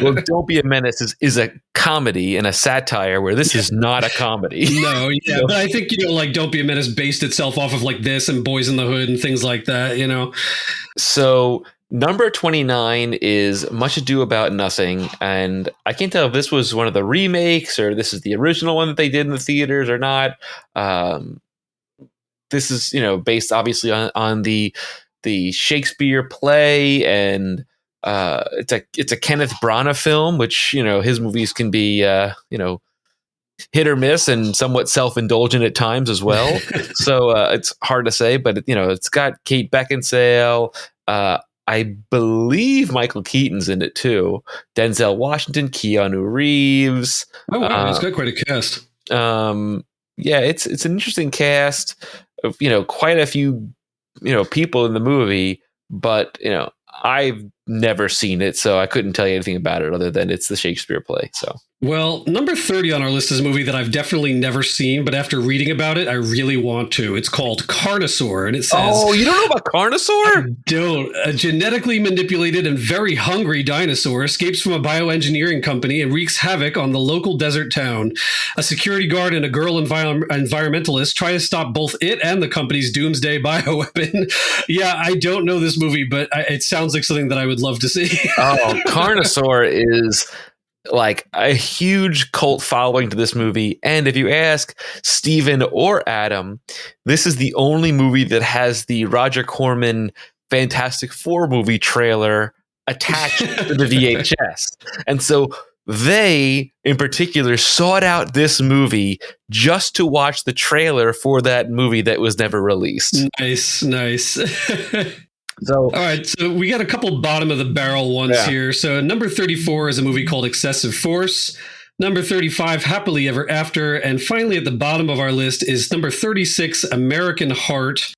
Well, Don't Be a Menace is a comedy and a satire where this is not a comedy. No, yeah, but I think, like Don't Be a Menace based itself off of like this and Boys in the Hood and things like that, So number 29 is Much Ado About Nothing. And I can't tell if this was one of the remakes or this is the original one that they did in the theaters or not. This is, based obviously on the Shakespeare play, and it's a Kenneth Branagh film, which his movies can be hit or miss and somewhat self-indulgent at times as well. So it's hard to say, but it's got Kate Beckinsale. I believe Michael Keaton's in it too. Denzel Washington, Keanu Reeves. Oh wow, it's got quite a cast. Yeah, it's an interesting cast of quite a few people in the movie, but I've never seen it, so I couldn't tell you anything about it other than it's the Shakespeare play. So well, number 30 on our list is a movie that I've definitely never seen, but after reading about it, I really want to. It's called Carnosaur, and it says, "Oh, you don't know about Carnosaur? I don't. A genetically manipulated and very hungry dinosaur escapes from a bioengineering company and wreaks havoc on the local desert town. A security guard and a girl environmentalist try to stop both it and the company's doomsday bioweapon." Yeah, I don't know this movie, but it sounds like something that I would love to see. Oh, Carnosaur is like a huge cult following to this movie. And if you ask Steven or Adam, this is the only movie that has the Roger Corman Fantastic Four movie trailer attached to the VHS. And so they, in particular, sought out this movie just to watch the trailer for that movie that was never released. Nice. So, all right, so we got a couple bottom of the barrel ones here. So number 34 is a movie called Excessive Force. Number 35, Happily Ever After. And finally, at the bottom of our list is number 36, American Heart.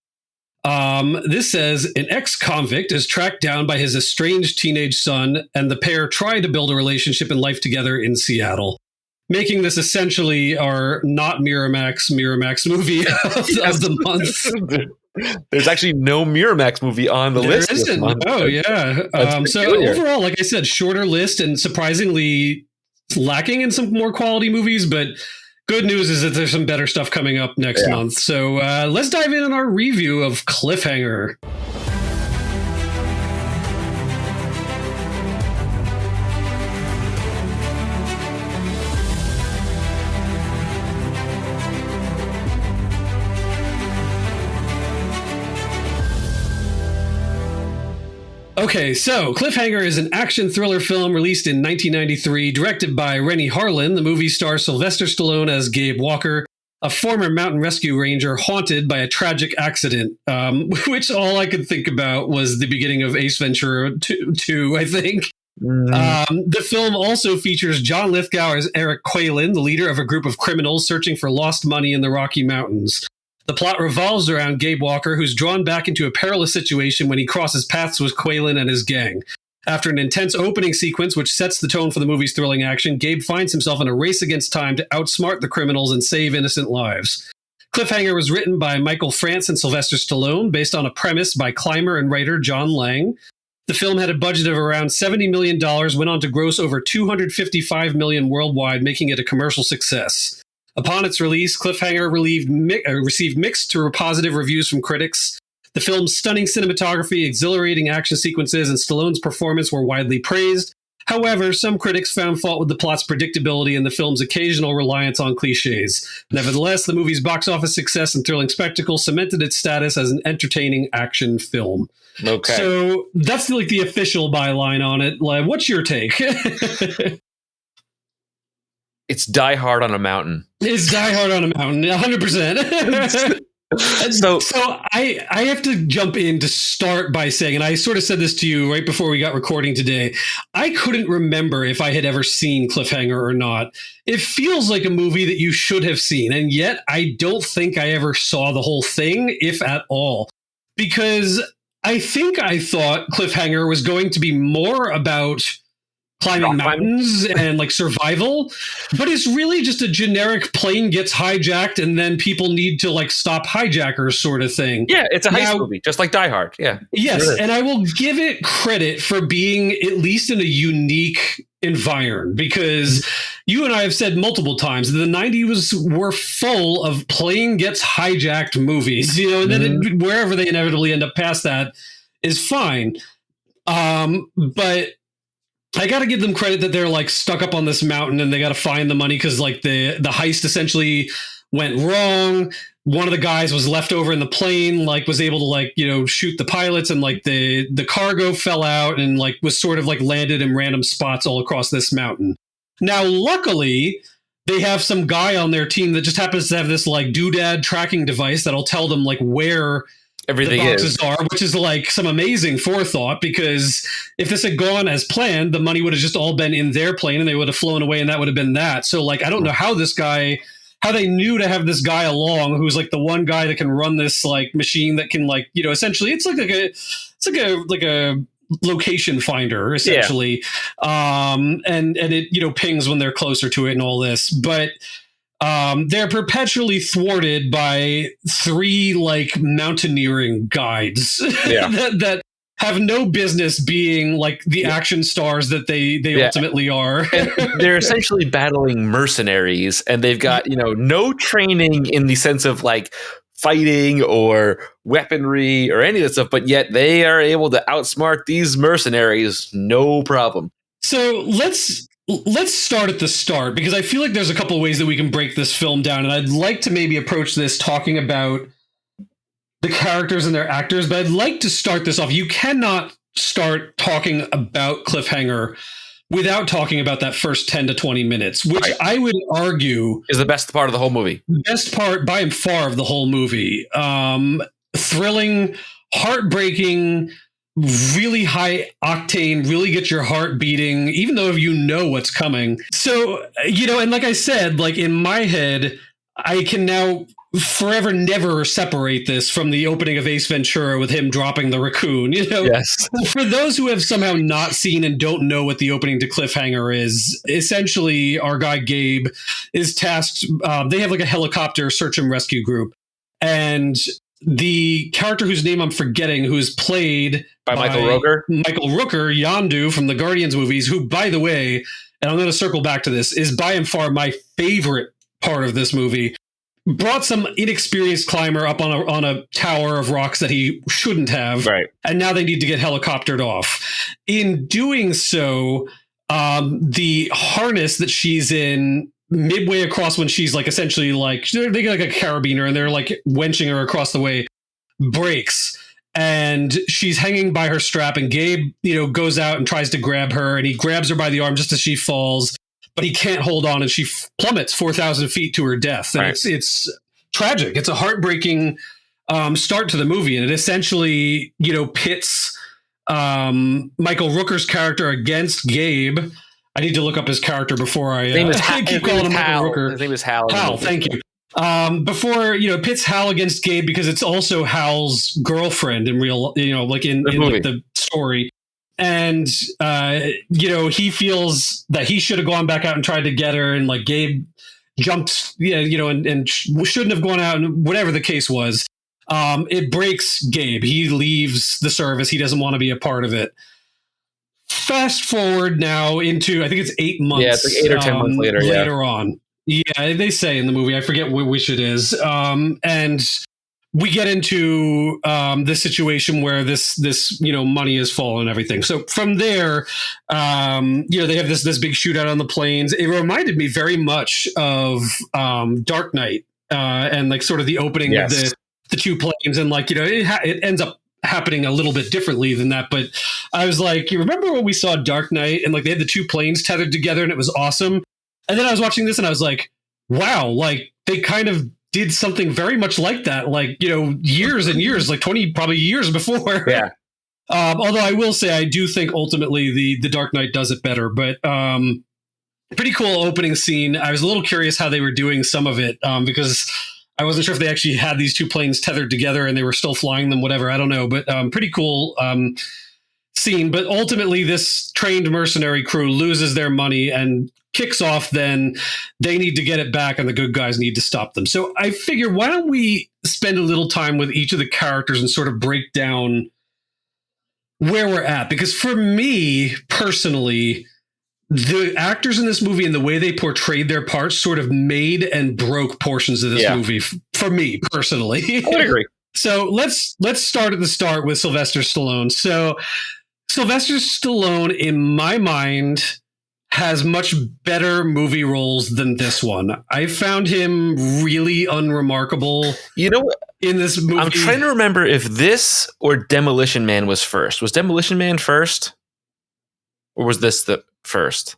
This says an ex-convict is tracked down by his estranged teenage son, and the pair try to build a relationship and life together in Seattle, making this essentially our not Miramax movie of the month. There's actually no Miramax movie on the list. There isn't. Oh, yeah. So overall, like I said, shorter list and surprisingly lacking in some more quality movies. But good news is that there's some better stuff coming up next month. So let's dive in on our review of Cliffhanger. Okay, so Cliffhanger is an action thriller film released in 1993, directed by Rennie Harlin. The movie stars Sylvester Stallone as Gabe Walker, a former mountain rescue ranger haunted by a tragic accident, which all I could think about was the beginning of Ace Ventura 2, I think. The film also features John Lithgow as Eric Quaylen, the leader of a group of criminals searching for lost money in the Rocky Mountains. The plot revolves around Gabe Walker, who's drawn back into a perilous situation when he crosses paths with Quaylen and his gang. After an intense opening sequence, which sets the tone for the movie's thrilling action, Gabe finds himself in a race against time to outsmart the criminals and save innocent lives. Cliffhanger was written by Michael France and Sylvester Stallone, based on a premise by climber and writer John Lang. The film had a budget of around $70 million, went on to gross over $255 million worldwide, making it a commercial success. Upon its release, Cliffhanger received mixed to positive reviews from critics. The film's stunning cinematography, exhilarating action sequences, and Stallone's performance were widely praised. However, some critics found fault with the plot's predictability and the film's occasional reliance on cliches. Nevertheless, the movie's box office success and thrilling spectacle cemented its status as an entertaining action film. Okay. So that's like the official byline on it. Like, what's your take? It's Die Hard on a mountain. It's Die Hard on a mountain, 100%. So I have to jump in to start by saying, and I sort of said this to you right before we got recording today, I couldn't remember if I had ever seen Cliffhanger or not. It feels like a movie that you should have seen, and yet I don't think I ever saw the whole thing, if at all, because I think I thought Cliffhanger was going to be more about climbing mountains and like survival, but it's really just a generic plane gets hijacked and then people need to like stop hijackers sort of thing. Yeah, it's a heist movie, just like Die Hard. Yeah. Yes, sure. And I will give it credit for being at least in a unique environment, because you and I have said multiple times the 90s were full of plane gets hijacked movies, and then wherever they inevitably end up past that is fine. But I got to give them credit that they're like stuck up on this mountain and they got to find the money because like the heist essentially went wrong. One of the guys was left over in the plane, like was able to like, shoot the pilots, and like the cargo fell out and like was sort of like landed in random spots all across this mountain. Now, luckily, they have some guy on their team that just happens to have this like doodad tracking device that'll tell them like where everything the boxes are, which is like some amazing forethought, because if this had gone as planned, the money would have just all been in their plane and they would have flown away and that would have been that. So like, I don't know how they knew to have this guy along who's like the one guy that can run this like machine that can like, essentially it's like a location finder essentially. Yeah. And it, pings when they're closer to it and all this, but they're perpetually thwarted by 3 like mountaineering guides that have no business being like the action stars that they ultimately are. And they're essentially battling mercenaries, and they've got, no training in the sense of like fighting or weaponry or any of that stuff, but yet they are able to outsmart these mercenaries, no problem. So let's start at the start, because I feel like there's a couple of ways that we can break this film down, and I'd like to maybe approach this talking about the characters and their actors, but I'd like to start this off. You cannot start talking about Cliffhanger without talking about that first 10 to 20 minutes, which I would argue is the best part of the whole movie. Best part by far of the whole movie. Thrilling, heartbreaking, really high octane, really get your heart beating, even though you know what's coming. So, and like I said, like in my head, I can now forever never separate this from the opening of Ace Ventura with him dropping the raccoon. Yes. For those who have somehow not seen and don't know what the opening to Cliffhanger is, essentially our guy Gabe is tasked. They have like a helicopter search and rescue group, and the character whose name I'm forgetting, who's played by Michael Rooker. Michael Rooker, Yondu from the Guardians movies, who, by the way, and I'm going to circle back to this, is by and far my favorite part of this movie. Brought some inexperienced climber up on a tower of rocks that he shouldn't have. Right. And now they need to get helicoptered off. In doing so, the harness that she's in midway across, when she's like essentially like they get like a carabiner and they're like wenching her across the way, breaks, and she's hanging by her strap, and Gabe goes out and tries to grab her, and he grabs her by the arm just as she falls, but he can't hold on, and she plummets 4,000 feet to her death. And it's tragic. It's a heartbreaking start to the movie, and it essentially pits Michael Rooker's character against Gabe. I need to look up his character before I keep calling him Michael Rooker. His name is Hal. Hal, thank you. Before pits Hal against Gabe, because it's also Hal's girlfriend in real, like in like the story, and he feels that he should have gone back out and tried to get her, and like Gabe jumped, and shouldn't have gone out, and whatever the case was, it breaks Gabe. He leaves the service. He doesn't want to be a part of it. Fast forward now into, I think it's 8 months. Yeah, it's like 8 or 10 months later. Later on. Yeah, they say in the movie, I forget which it is. And we get into this situation where this money has fallen and everything. So from there, they have this big shootout on the plains. It reminded me very much of Dark Knight and like sort of the opening of the 2 planes, and like it ends up happening a little bit differently than that. But I was like, you remember when we saw Dark Knight and like they had the 2 planes tethered together and it was awesome? And then I was watching this and I was like, wow, like they kind of did something very much like that, like, years and years, like 20 probably years before. Yeah. Although I will say, I do think ultimately the Dark Knight does it better, but pretty cool opening scene. I was a little curious how they were doing some of it because I wasn't sure if they actually had these two planes tethered together and they were still flying them, whatever. I don't know, but pretty cool scene. But ultimately, this trained mercenary crew loses their money and kicks off. Then they need to get it back and the good guys need to stop them. So I figure, why don't we spend a little time with each of the characters and sort of break down where we're at? Because for me personally, the actors in this movie and the way they portrayed their parts sort of made and broke portions of this movie for me personally. I would agree. So let's start at the start with Sylvester Stallone. So Sylvester Stallone, in my mind, has much better movie roles than this one. I found him really unremarkable. You know what? In this movie, I'm trying to remember if this or Demolition Man was first. Was Demolition Man first? Or was this the first?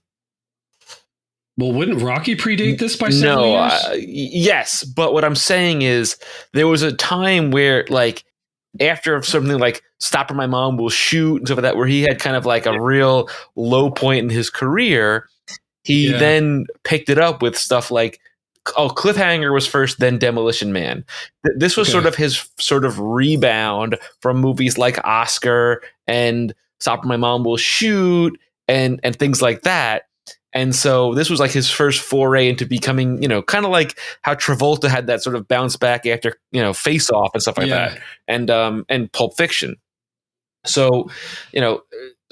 Well, wouldn't Rocky predate this by several years? Yes, but what I'm saying is there was a time where, like, after something like Stop or My Mom Will Shoot and stuff like that, where he had kind of like a real low point in his career, he then picked it up with stuff like, Cliffhanger was first, then Demolition Man. This was sort of his sort of rebound from movies like Oscar and Stop or My Mom Will Shoot and things like that. And so this was like his first foray into becoming, kind of like how Travolta had that sort of bounce back after, Face Off and stuff like that. And Pulp Fiction. So,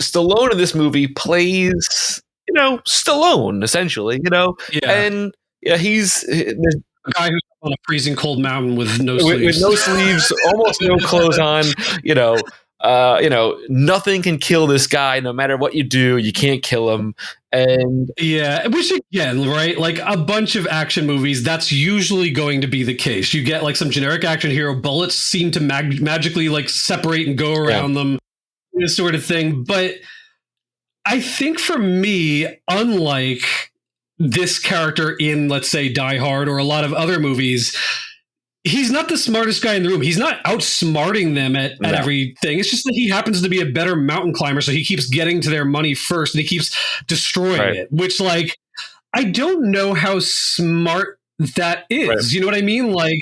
Stallone in this movie plays, Stallone essentially, and he's a guy who's on a freezing cold mountain with no sleeves, with no sleeves, almost no clothes on, nothing can kill this guy. No matter what you do, you can't kill him. And which again, right? Like a bunch of action movies, that's usually going to be the case. You get like some generic action hero, bullets seem to magically like separate and go around them, this sort of thing. But I think for me, unlike this character in, let's say, Die Hard or a lot of other movies, he's not the smartest guy in the room. He's not outsmarting them at everything. It's just that he happens to be a better mountain climber, so he keeps getting to their money first and he keeps destroying it, which, like, I don't know how smart that is. Right. You know what I mean? Like,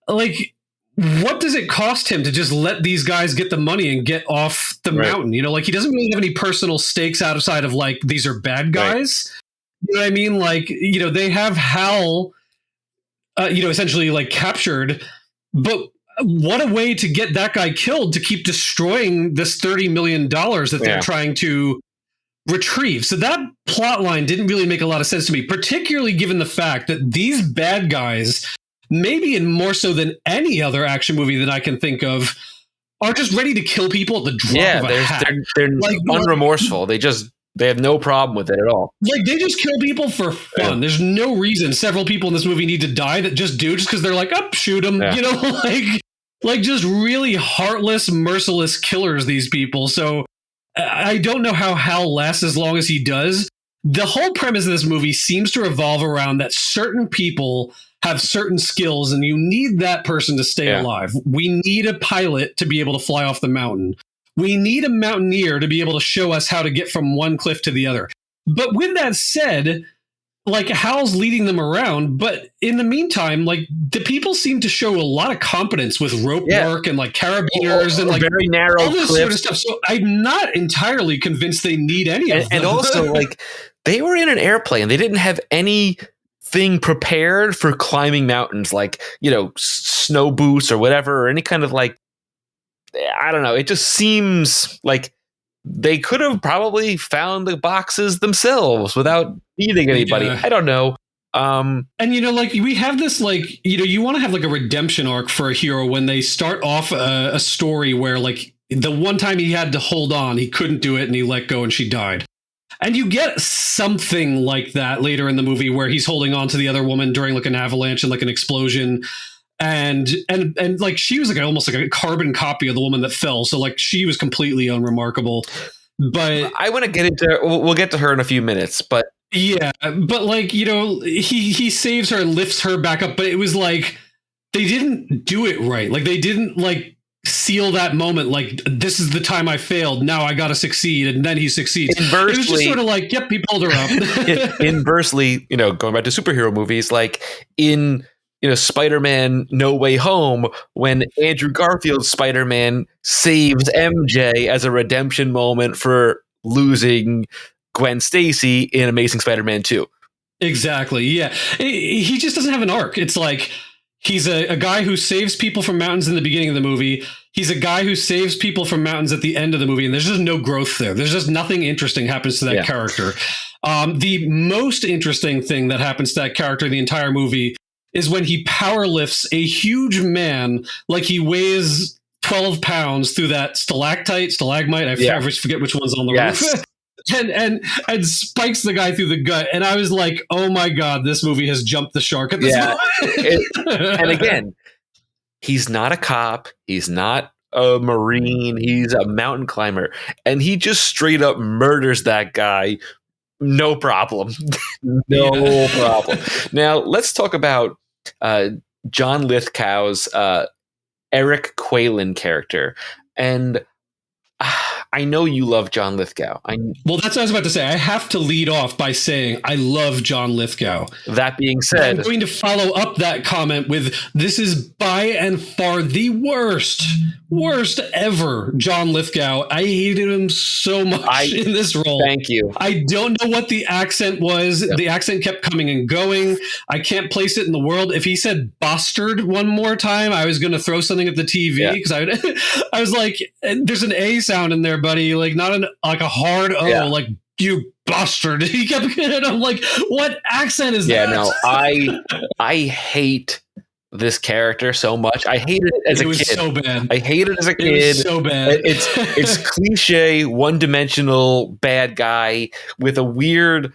what does it cost him to just let these guys get the money and get off the mountain? Like, he doesn't really have any personal stakes outside of, like, these are bad guys. Right. You know what I mean? Like, they have Hal, essentially like captured, but what a way to get that guy killed to keep destroying this $30 million that they're trying to retrieve. So that plot line didn't really make a lot of sense to me, particularly given the fact that these bad guys, maybe in more so than any other action movie that I can think of, are just ready to kill people at the drop of a hat. They're like, unremorseful. They have no problem with it at all. Like, they just kill people for fun. Yeah. There's no reason several people in this movie need to die that just because they're like, shoot them. Yeah. Like just really heartless, merciless killers, these people. So I don't know how Hal lasts as long as he does. The whole premise of this movie seems to revolve around that certain people have certain skills and you need that person to stay alive. We need a pilot to be able to fly off the mountain. We need a mountaineer to be able to show us how to get from one cliff to the other. But with that said, like, Hal's leading them around. But in the meantime, like, the people seem to show a lot of competence with rope work and like carabiners and like very narrow all this sort of stuff. So I'm not entirely convinced they need any of them. And also, like, they were in an airplane. They didn't have anything prepared for climbing mountains, like, snow boots or whatever, or any kind of like, I don't know. It just seems like they could have probably found the boxes themselves without needing anybody. Yeah. I don't know. And, like, we have this, like, you want to have like a redemption arc for a hero when they start off a story where, like, the one time he had to hold on, he couldn't do it and he let go and she died. And you get something like that later in the movie where he's holding on to the other woman during like an avalanche and like an explosion. And like, she was like almost like a carbon copy of the woman that fell. So like, she was completely unremarkable. But I want to get into, we'll get to her in a few minutes, but Yeah, but like, he saves her and lifts her back up, but it was like they didn't do it right. Like they didn't like seal that moment like this is the time I failed, now I gotta succeed, and then he succeeds. Inversely, it was just sort of like, yep, he pulled her up. Inversely, going back to superhero movies, like in Spider-Man No Way Home, when Andrew Garfield's Spider-Man saves MJ as a redemption moment for losing Gwen Stacy in Amazing Spider-Man 2. Exactly. Yeah. He just doesn't have an arc. It's like he's a guy who saves people from mountains in the beginning of the movie. He's a guy who saves people from mountains at the end of the movie. And there's just no growth there. There's just nothing interesting happens to that character. The most interesting thing that happens to that character in the entire movie is when he power lifts a huge man, like he weighs 12 pounds through that stalagmite. I forget which one's on the roof. And spikes the guy through the gut. And I was like, oh my God, this movie has jumped the shark at this moment. And again, he's not a cop. He's not a Marine. He's a mountain climber. And he just straight up murders that guy. No problem. No problem. Now, let's talk about John Lithgow's Eric Quaylen character. And I know you love John Lithgow. Well, that's what I was about to say. I have to lead off by saying I love John Lithgow. That being said, I'm going to follow up that comment with this is by and far the worst ever John Lithgow. I hated him so much in this role. Thank you. I don't know what the accent was. Yep. The accent kept coming and going. I can't place it in the world. If he said bastard one more time, I was going to throw something at the TV because I was like, there's an A sound in there, buddy. Like not a hard O, like you bastard. He kept, and I'm like, what accent is that? Yeah, no, I hate this character so much. I hated it as a kid. It was so bad. I hated it as a kid. It was so bad. It's cliche, one-dimensional bad guy with a weird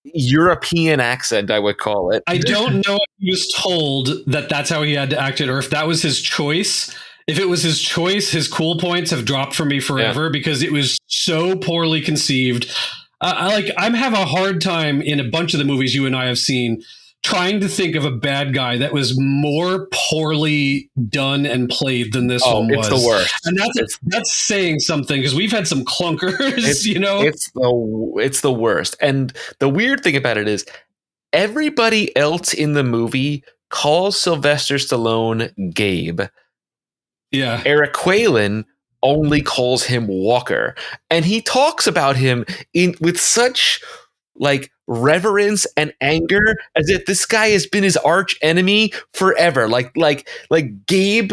European accent, I would call it. I don't know if he was told that that's how he had to act it, or if that was his choice. If it was his choice, his cool points have dropped for me forever because it was so poorly conceived. I'm having a hard time in a bunch of the movies you and I have seen trying to think of a bad guy that was more poorly done and played than this one was. It's the worst. And that's saying something because we've had some clunkers, It's the worst. And the weird thing about it is everybody else in the movie calls Sylvester Stallone Gabe. Yeah. Eric Quaylen only calls him Walker. And he talks about him with such like reverence and anger as if this guy has been his arch enemy forever. Like Gabe,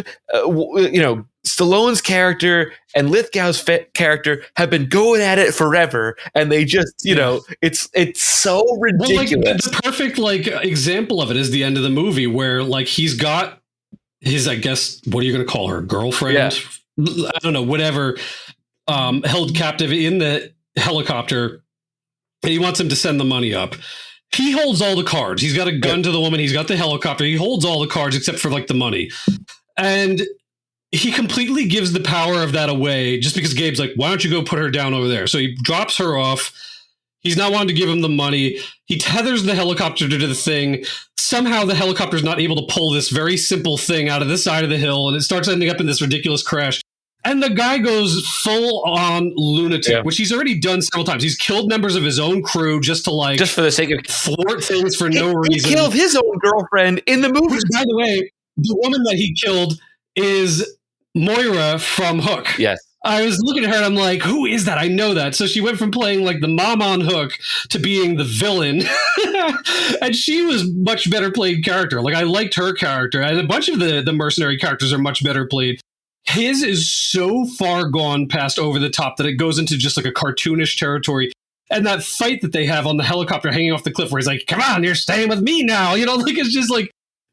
Stallone's character and Lithgow's character have been going at it forever, and they just, it's so ridiculous. Well, the perfect example of it is the end of the movie where he's got his, I guess, what are you going to call her, girlfriend? Yeah. I don't know, whatever, held captive in the helicopter. And he wants him to send the money up. He holds all the cards. He's got a gun to the woman. He's got the helicopter. He holds all the cards except for the money. And he completely gives the power of that away just because Gabe's like, why don't you go put her down over there? So he drops her off. He's not wanting to give him the money. He tethers the helicopter to the thing. Somehow the helicopter's not able to pull this very simple thing out of this side of the hill, and it starts ending up in this ridiculous crash. And the guy goes full on lunatic, which he's already done several times. He's killed members of his own crew just for the sake of thwart things for no reason. He killed his own girlfriend in the movie. By the way, the woman that he killed is Moira from Hook. Yes. I was looking at her and I'm like, who is that? I know that. So she went from playing the mom on Hook to being the villain. And she was much better played character. I liked her character. And a bunch of the mercenary characters are much better played. His is so far gone past over the top that it goes into just a cartoonish territory. And that fight that they have on the helicopter hanging off the cliff where he's like, come on, you're staying with me now. It's just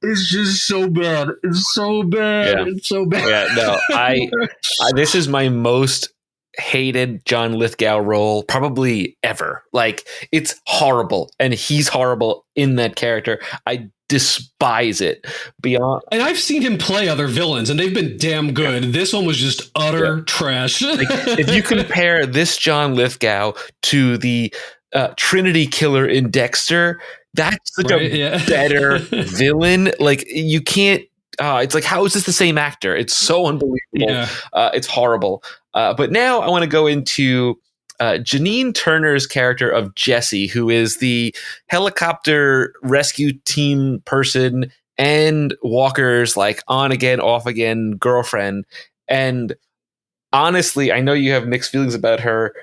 it's just so bad. It's so bad. Yeah. It's so bad. Yeah, no, I this is my most hated John Lithgow role probably ever. It's horrible. And he's horrible in that character. I despise it beyond. And I've seen him play other villains and they've been damn good. Yeah. This one was just utter trash. If you compare this John Lithgow to the Trinity Killer in Dexter. That's such a better villain. Like, you can't. It's like, how is this the same actor? It's so unbelievable. Yeah. It's horrible. But now I want to go into Janine Turner's character of Jessie, who is the helicopter rescue team person and Walker's like on again, off again girlfriend. And honestly, I know you have mixed feelings about her.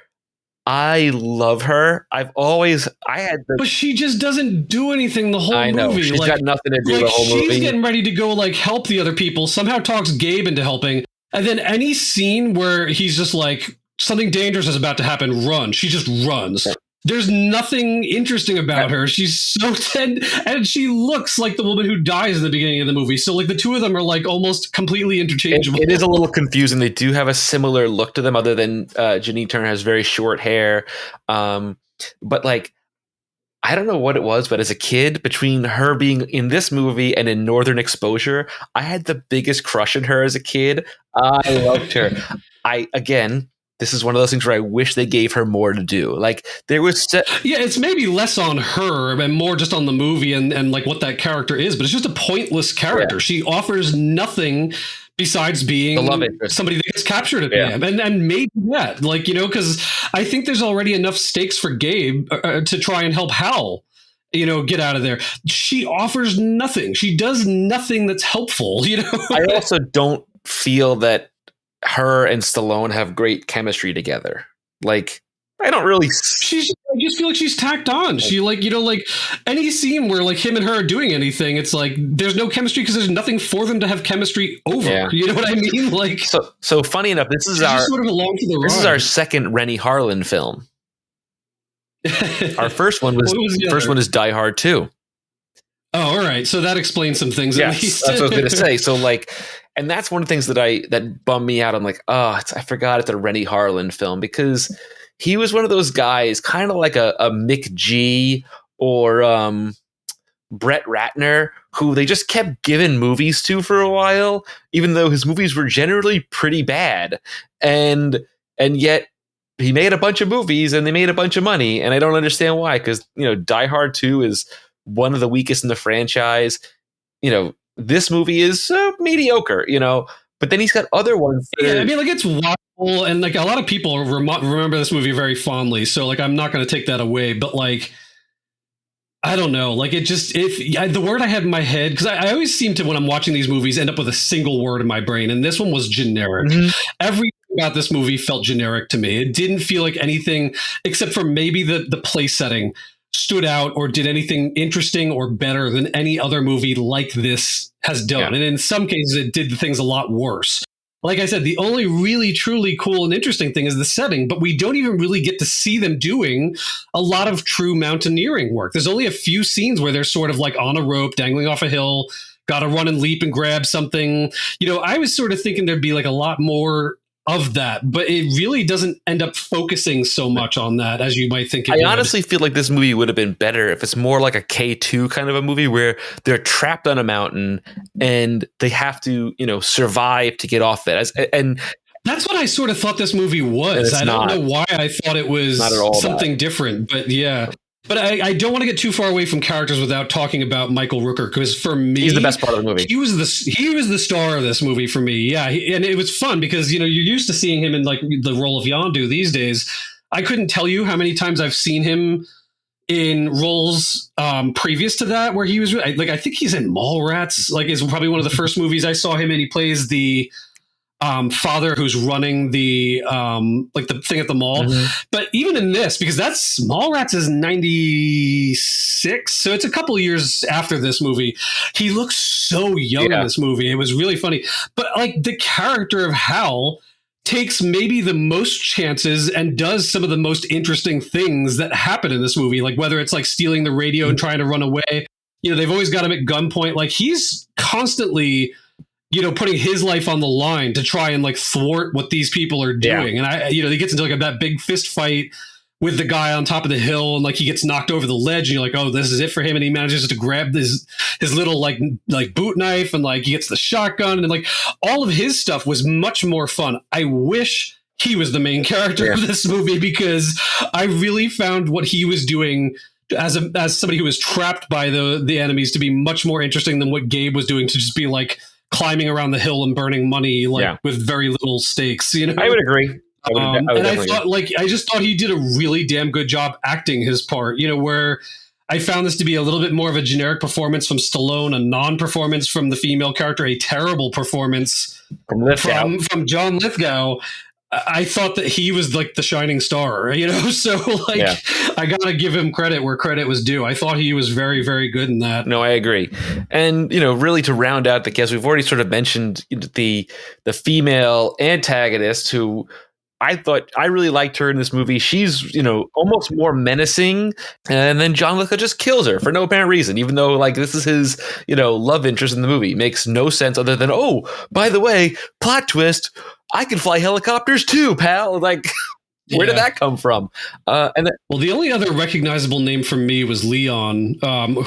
I love her. But she just doesn't do anything the whole movie. I know. She's got nothing to do the whole movie. She's getting ready to go like help the other people, somehow talks Gabe into helping. And then any scene where he's just like, something dangerous is about to happen, run. She just runs. There's nothing interesting about her. She's so dead, and she looks like the woman who dies in the beginning of the movie. So like the two of them are like almost completely interchangeable. It is a little confusing. They do have a similar look to them, other than Janine Turner has very short hair. But like, I don't know what it was, but as a kid, between her being in this movie and in Northern Exposure, I had the biggest crush on her as a kid. I loved her. This is one of those things where I wish they gave her more to do. Like, there was... it's maybe less on her and more just on the movie and like what that character is, but it's just a pointless character. Yeah. She offers nothing besides being the love interest, somebody that gets captured at the end. And maybe that, like, you know, because I think there's already enough stakes for Gabe to try and help Hal, you know, get out of there. She offers nothing. She does nothing that's helpful, you know? I also don't feel that her and Stallone have great chemistry together. Like, I don't really. I just feel like she's tacked on. She like, you know, like any scene where like him and her are doing anything, it's like there's no chemistry because there's nothing for them to have chemistry over. Yeah. You know what I mean? Like, so funny enough, this is our sort of along for the ride. This is our second Rennie Harlan film. Our first one one is Die Hard 2. Oh, all right. So that explains some things. Yes, at least. That's what I was going to say. So like, and that's one of the things that bummed me out. I'm like, I forgot it's a Rennie Harlan film, because he was one of those guys, kind of like a Mick G or Brett Ratner, who they just kept giving movies to for a while, even though his movies were generally pretty bad. And yet he made a bunch of movies and they made a bunch of money. And I don't understand why, because, you know, Die Hard 2 is one of the weakest in the franchise. You know, this movie is mediocre, you know, but then he's got other ones. I mean, like, it's watchable, and like a lot of people remember this movie very fondly. So like, I'm not going to take that away, but like, I don't know, like the word I had in my head, because I always seem to, when I'm watching these movies, end up with a single word in my brain. And this one was generic. Mm-hmm. Everything about this movie felt generic to me. It didn't feel like anything except for maybe the place setting stood out or did anything interesting or better than any other movie like this has done. Yeah. And in some cases, it did things a lot worse. Like I said, the only really, truly cool and interesting thing is the setting, but we don't even really get to see them doing a lot of true mountaineering work. There's only a few scenes where they're sort of like on a rope, dangling off a hill, got to run and leap and grab something. You know, I was sort of thinking there'd be like a lot more of that, but it really doesn't end up focusing so much on that as you might think it would. I honestly feel like this movie would have been better if it's more like a K2 kind of a movie where they're trapped on a mountain and they have to, you know, survive to get off it. And that's what I sort of thought this movie was. I don't know why I thought it was something different, but yeah. But I don't want to get too far away from characters without talking about Michael Rooker, because for me, he's the best part of the movie. He was the star of this movie for me. Yeah, and it was fun because, you know, you're used to seeing him in like the role of Yondu these days. I couldn't tell you how many times I've seen him in roles previous to that where he was like, I think he's in Mallrats. Like, is probably one of the first movies I saw him in. He plays the father who's running the like the thing at the mall. Mm-hmm. But even in this, because that's Mallrats is 96, so it's a couple of years after this movie, he looks so young in this movie. It was really funny. But like the character of Hal takes maybe the most chances and does some of the most interesting things that happen in this movie, like whether it's like stealing the radio and trying to run away. You know, they've always got him at gunpoint. Like, he's constantly, you know, putting his life on the line to try and like thwart what these people are doing. Yeah. And he gets into like that big fist fight with the guy on top of the hill, and like he gets knocked over the ledge, and you're like, oh, this is it for him. And he manages to grab his little like boot knife, and like he gets the shotgun, and like all of his stuff was much more fun. I wish he was the main character of this movie, because I really found what he was doing as somebody who was trapped by the enemies to be much more interesting than what Gabe was doing, to just be like climbing around the hill and burning money with very little stakes. You know, I would agree. I just thought he did a really damn good job acting his part. You know, where I found this to be a little bit more of a generic performance from Stallone, a non-performance from the female character, a terrible performance from John Lithgow. I thought that he was like the shining star, you know? So I got to give him credit where credit was due. I thought he was very, very good in that. No, I agree. And, you know, really to round out the cast, we've already sort of mentioned the female antagonist who I really liked her in this movie. She's, you know, almost more menacing. And then John Lithgow just kills her for no apparent reason, even though like this is his, you know, love interest in the movie. It makes no sense other than, oh, by the way, plot twist, I can fly helicopters too, pal. Like, where did that come from? Well, the only other recognizable name for me was Leon,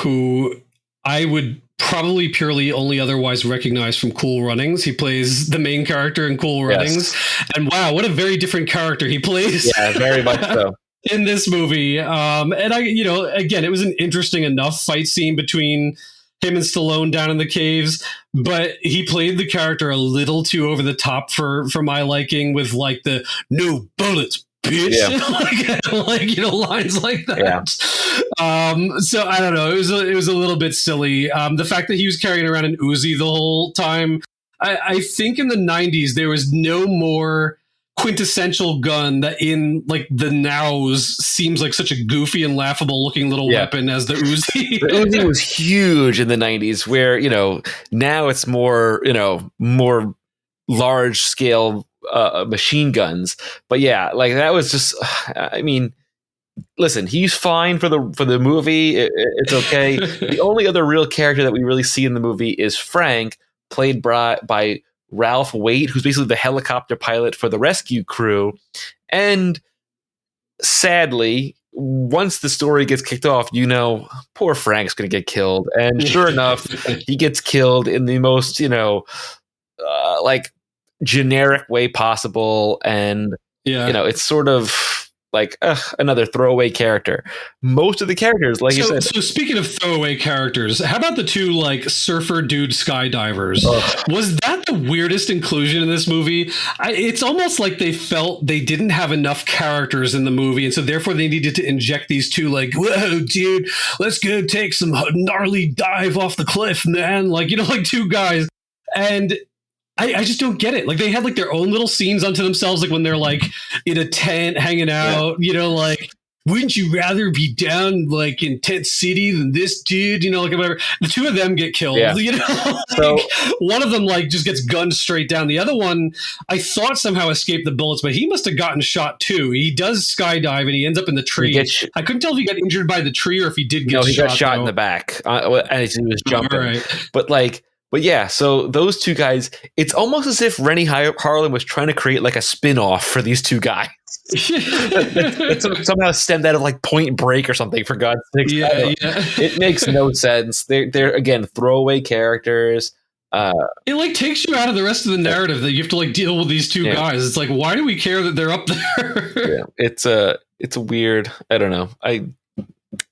who I would probably purely only otherwise recognize from Cool Runnings. He plays the main character in Cool Runnings. And wow, what a very different character he plays. Yeah, very much so. In this movie. And I, you know, again, it was an interesting enough fight scene between him and Stallone down in the caves, but he played the character a little too over the top for my liking, with like the no bullets, bitch. like you know, lines like that. So I don't know, it was a little bit silly. The fact that he was carrying around an Uzi the whole time, I think in the 90s there was no more quintessential gun that in like the nows seems like such a goofy and laughable looking little weapon as the Uzi. The Uzi was huge in the 90s, where, you know, now it's more, you know, more large scale machine guns. But yeah, like that was just, I mean, listen, he's fine for the movie. It's okay. The only other real character that we really see in the movie is Frank, played by Ralph Waite, who's basically the helicopter pilot for the rescue crew. And sadly, once the story gets kicked off, you know, poor Frank's going to get killed. And sure enough, he gets killed in the most, you know, like generic way possible. And, you know, it's sort of like another throwaway character. Most of the characters, like you said. So speaking of throwaway characters, how about the two like surfer dude skydivers? Was that the weirdest inclusion in this movie? It's almost like they felt they didn't have enough characters in the movie, and so therefore they needed to inject these two like, whoa, dude, let's go take some gnarly dive off the cliff, man. Like, you know, like two guys. And I just don't get it. Like they had like their own little scenes unto themselves, like when they're like in a tent hanging out, you know, like, wouldn't you rather be down like in Tent City than this dude? You know, like whatever. The two of them get killed, you know, like, so one of them like just gets gunned straight down. The other one, I thought somehow escaped the bullets, but he must have gotten shot too. He does skydive and he ends up in the tree. I couldn't tell if he got injured by the tree or if he did get shot. No, he got shot in the back as he was jumping. But yeah, so those two guys, it's almost as if Rennie Harlan was trying to create like a spin-off for these two guys. It somehow stemmed out of like Point Break or something, for God's sake. It makes no sense. They're again, throwaway characters. It like takes you out of the rest of the narrative that you have to like deal with these two guys. It's like, why do we care that they're up there? It's a weird, I don't know.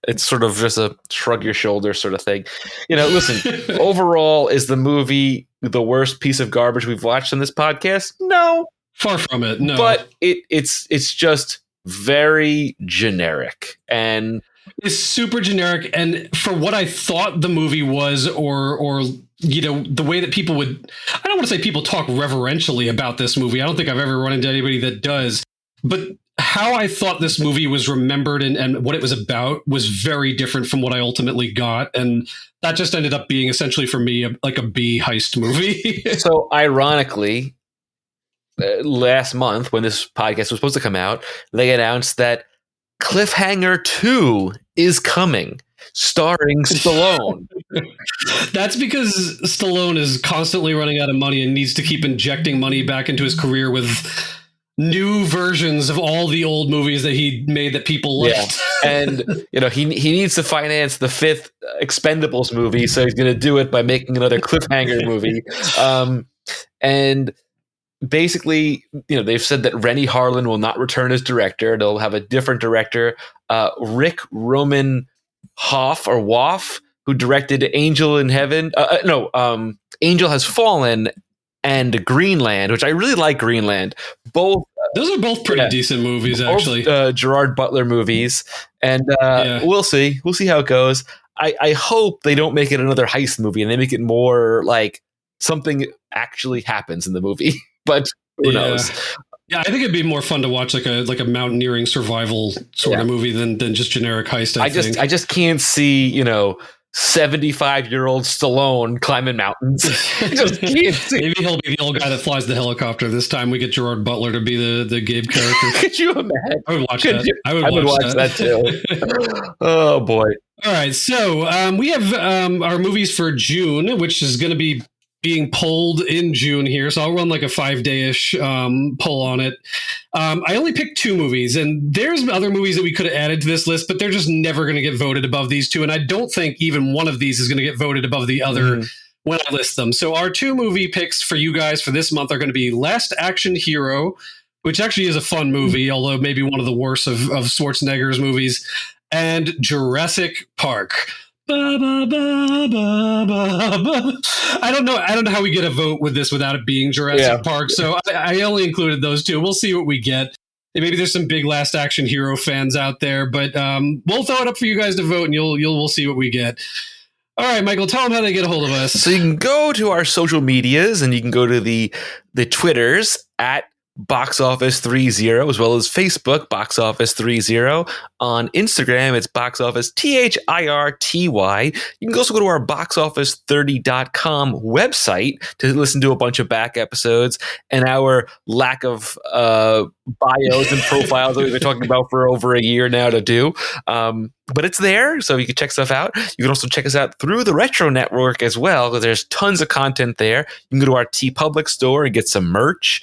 It's sort of just a shrug your shoulder sort of thing. You know, listen, overall, is the movie the worst piece of garbage we've watched on this podcast? No. Far from it, no. But it's just very generic. And it's super generic. And for what I thought the movie was, or you know, the way that people would, I don't want to say people talk reverentially about this movie. I don't think I've ever run into anybody that does. But how I thought this movie was remembered and what it was about was very different from what I ultimately got. And that just ended up being essentially for me like a B heist movie. So ironically, last month when this podcast was supposed to come out, they announced that Cliffhanger 2 is coming, starring Stallone. That's because Stallone is constantly running out of money and needs to keep injecting money back into his career with new versions of all the old movies that he made that people liked. And you know, he needs to finance the fifth Expendables movie, so he's going to do it by making another Cliffhanger movie. And basically, they've said that Rennie Harlan will not return as director. They'll have a different director, Rick Roman Woff, who directed Angel in Heaven. Angel Has Fallen and Greenland, which I really like. Greenland. Those are both pretty decent movies, actually. Gerard Butler movies, and we'll see. We'll see how it goes. I hope they don't make it another heist movie and they make it more like something actually happens in the movie. But who knows? Yeah, I think it'd be more fun to watch like a mountaineering survival sort of movie than just generic heist. I just can't see 75-year-old Stallone climbing mountains. Just can't see. Maybe he'll be the old guy that flies the helicopter. This time we get Gerard Butler to be the Gabe character. Could you imagine? I would watch that. I would watch that too. Oh boy. All right, so we have our movies for June, which is going to be being polled in June here. So I'll run like a 5-day-ish poll on it. I only picked 2 movies, and there's other movies that we could have added to this list, but they're just never going to get voted above these 2. And I don't think even one of these is going to get voted above the other when I list them. So our 2 movie picks for you guys for this month are going to be Last Action Hero, which actually is a fun movie, although maybe one of the worst of Schwarzenegger's movies, and Jurassic Park. I don't know how we get a vote with this without it being Jurassic Park. So I only included those 2. We'll see what we get. And maybe there's some big Last Action Hero fans out there, but we'll throw it up for you guys to vote, and we'll see what we get. All right, Michael, tell them how they get a hold of us. So you can go to our social medias, and you can go to the Twitters at Box Office 30, as well as Facebook, Box Office 30. On Instagram, it's Box Office THIRTY. You can also go to our boxoffice30.com website to listen to a bunch of back episodes and our lack of bios and profiles that we've been talking about for over a year now to do. But it's there, so you can check stuff out. You can also check us out through the Retro Network as well, because there's tons of content there. You can go to our TeePublic store and get some merch.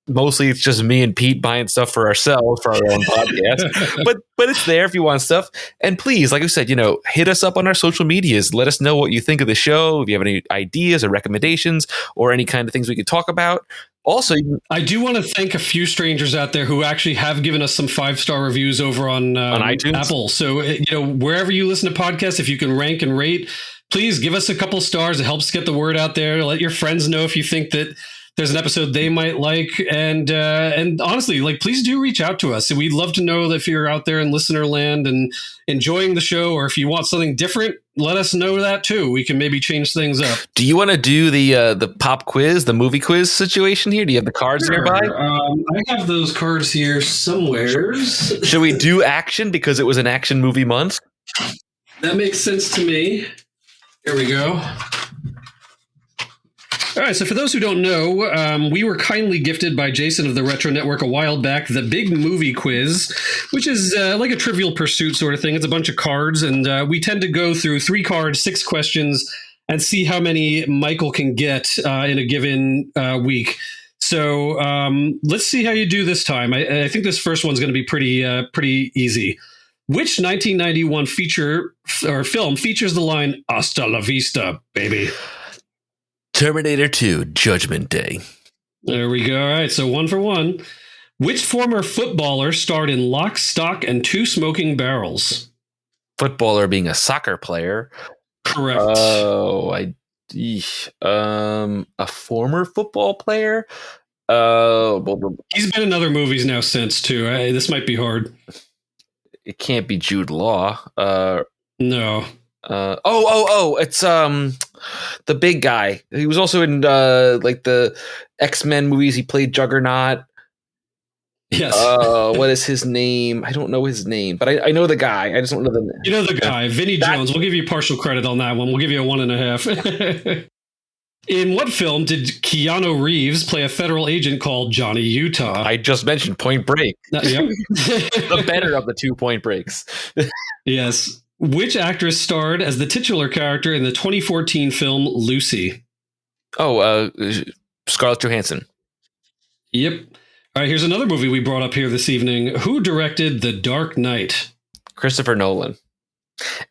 Mostly it's just me and Pete buying stuff for ourselves for our own podcast, but it's there if you want stuff. And please, like I said, hit us up on our social medias. Let us know what you think of the show. If you have any ideas or recommendations or any kind of things we could talk about. Also, I do want to thank a few strangers out there who actually have given us some 5-star reviews over on iTunes, Apple. So, wherever you listen to podcasts, if you can rank and rate, please give us a couple stars. It helps get the word out there. Let your friends know if you think that there's an episode they might like. And honestly, please do reach out to us. We'd love to know if you're out there in listener land and enjoying the show, or if you want something different, let us know that too. We can maybe change things up. Do you want to do the pop quiz, the movie quiz situation here? Do you have the cards nearby? I have those cards here somewhere. Should we do action because it was an action movie month? That makes sense to me. Here we go. All right, so for those who don't know, we were kindly gifted by Jason of the Retro Network a while back the Big Movie Quiz, which is like a Trivial Pursuit sort of thing. It's a bunch of cards, and we tend to go through 3 cards, 6 questions, and see how many Michael can get in a given week. So let's see how you do this time. I think this first one's going to be pretty easy. Which 1991 film features the line "Hasta la vista, baby"? Terminator 2, Judgment Day. There we go. All right, so 1 for 1. Which former footballer starred in Lock, Stock, and Two Smoking Barrels? Footballer being a soccer player. Correct. Oh, a former football player? He's been in other movies now since, too. This might be hard. It can't be Jude Law. No. It's the big guy. He was also in the X-Men movies. He played Juggernaut. Yes. What is his name? I don't know his name, but I know the guy. I just don't know the name. You know the guy, Vinnie Jones. We'll give you partial credit on that one. We'll give you a 1.5. In what film did Keanu Reeves play a federal agent called Johnny Utah? I just mentioned Point Break. Yep. The better of the 2 Point Breaks. Yes. Which actress starred as the titular character in the 2014 film Lucy? Scarlett Johansson. Yep. All right, here's another movie we brought up here this evening. Who directed The Dark Knight? Christopher Nolan.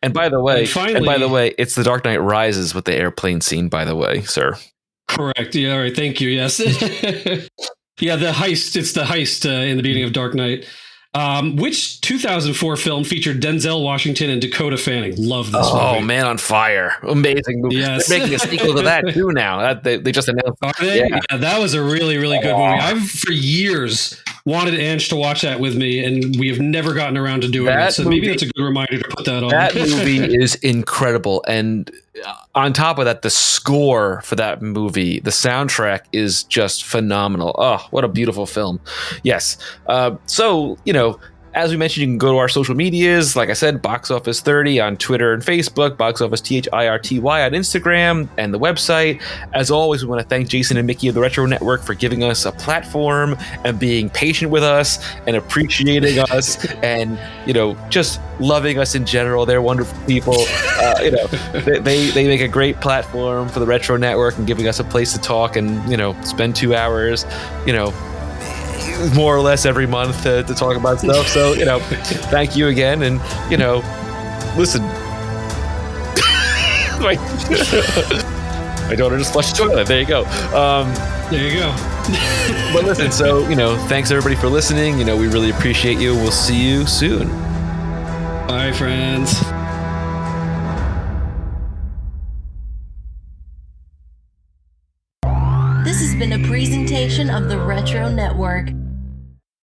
And by the way, it's The Dark Knight Rises with the airplane scene, by the way, sir. Correct. Yeah. All right. Thank you. Yes. Yeah. The heist. It's the heist in the beginning of Dark Knight. Which 2004 film featured Denzel Washington and Dakota Fanning? Love this movie. Oh, Man on Fire. Amazing movie. Yes. They're making a sequel to that too now. They just announced. Are they? Yeah, that was a really, really good movie. I've, for years, wanted Ange to watch that with me, and we have never gotten around to doing it. So maybe that's a good reminder to put that on. That movie is incredible. And on top of that, the score for that movie, the soundtrack is just phenomenal. Oh, what a beautiful film. Yes. So, as we mentioned, you can go to our social medias. Like I said, Box Office 30 on Twitter and Facebook, Box Office THIRTY on Instagram, and the website. As always, we want to thank Jason and Mickey of the Retro Network for giving us a platform and being patient with us and appreciating us and, just loving us in general. They're wonderful people. They make a great platform for the Retro Network and giving us a place to talk and, spend 2 hours, more or less every month to talk about stuff. So, thank you again. And, listen, my daughter just flushed the toilet. There you go. There you go. But listen, so, thanks everybody for listening. We really appreciate you. We'll see you soon. Bye, friends. This has been a presentation of the Retro Network.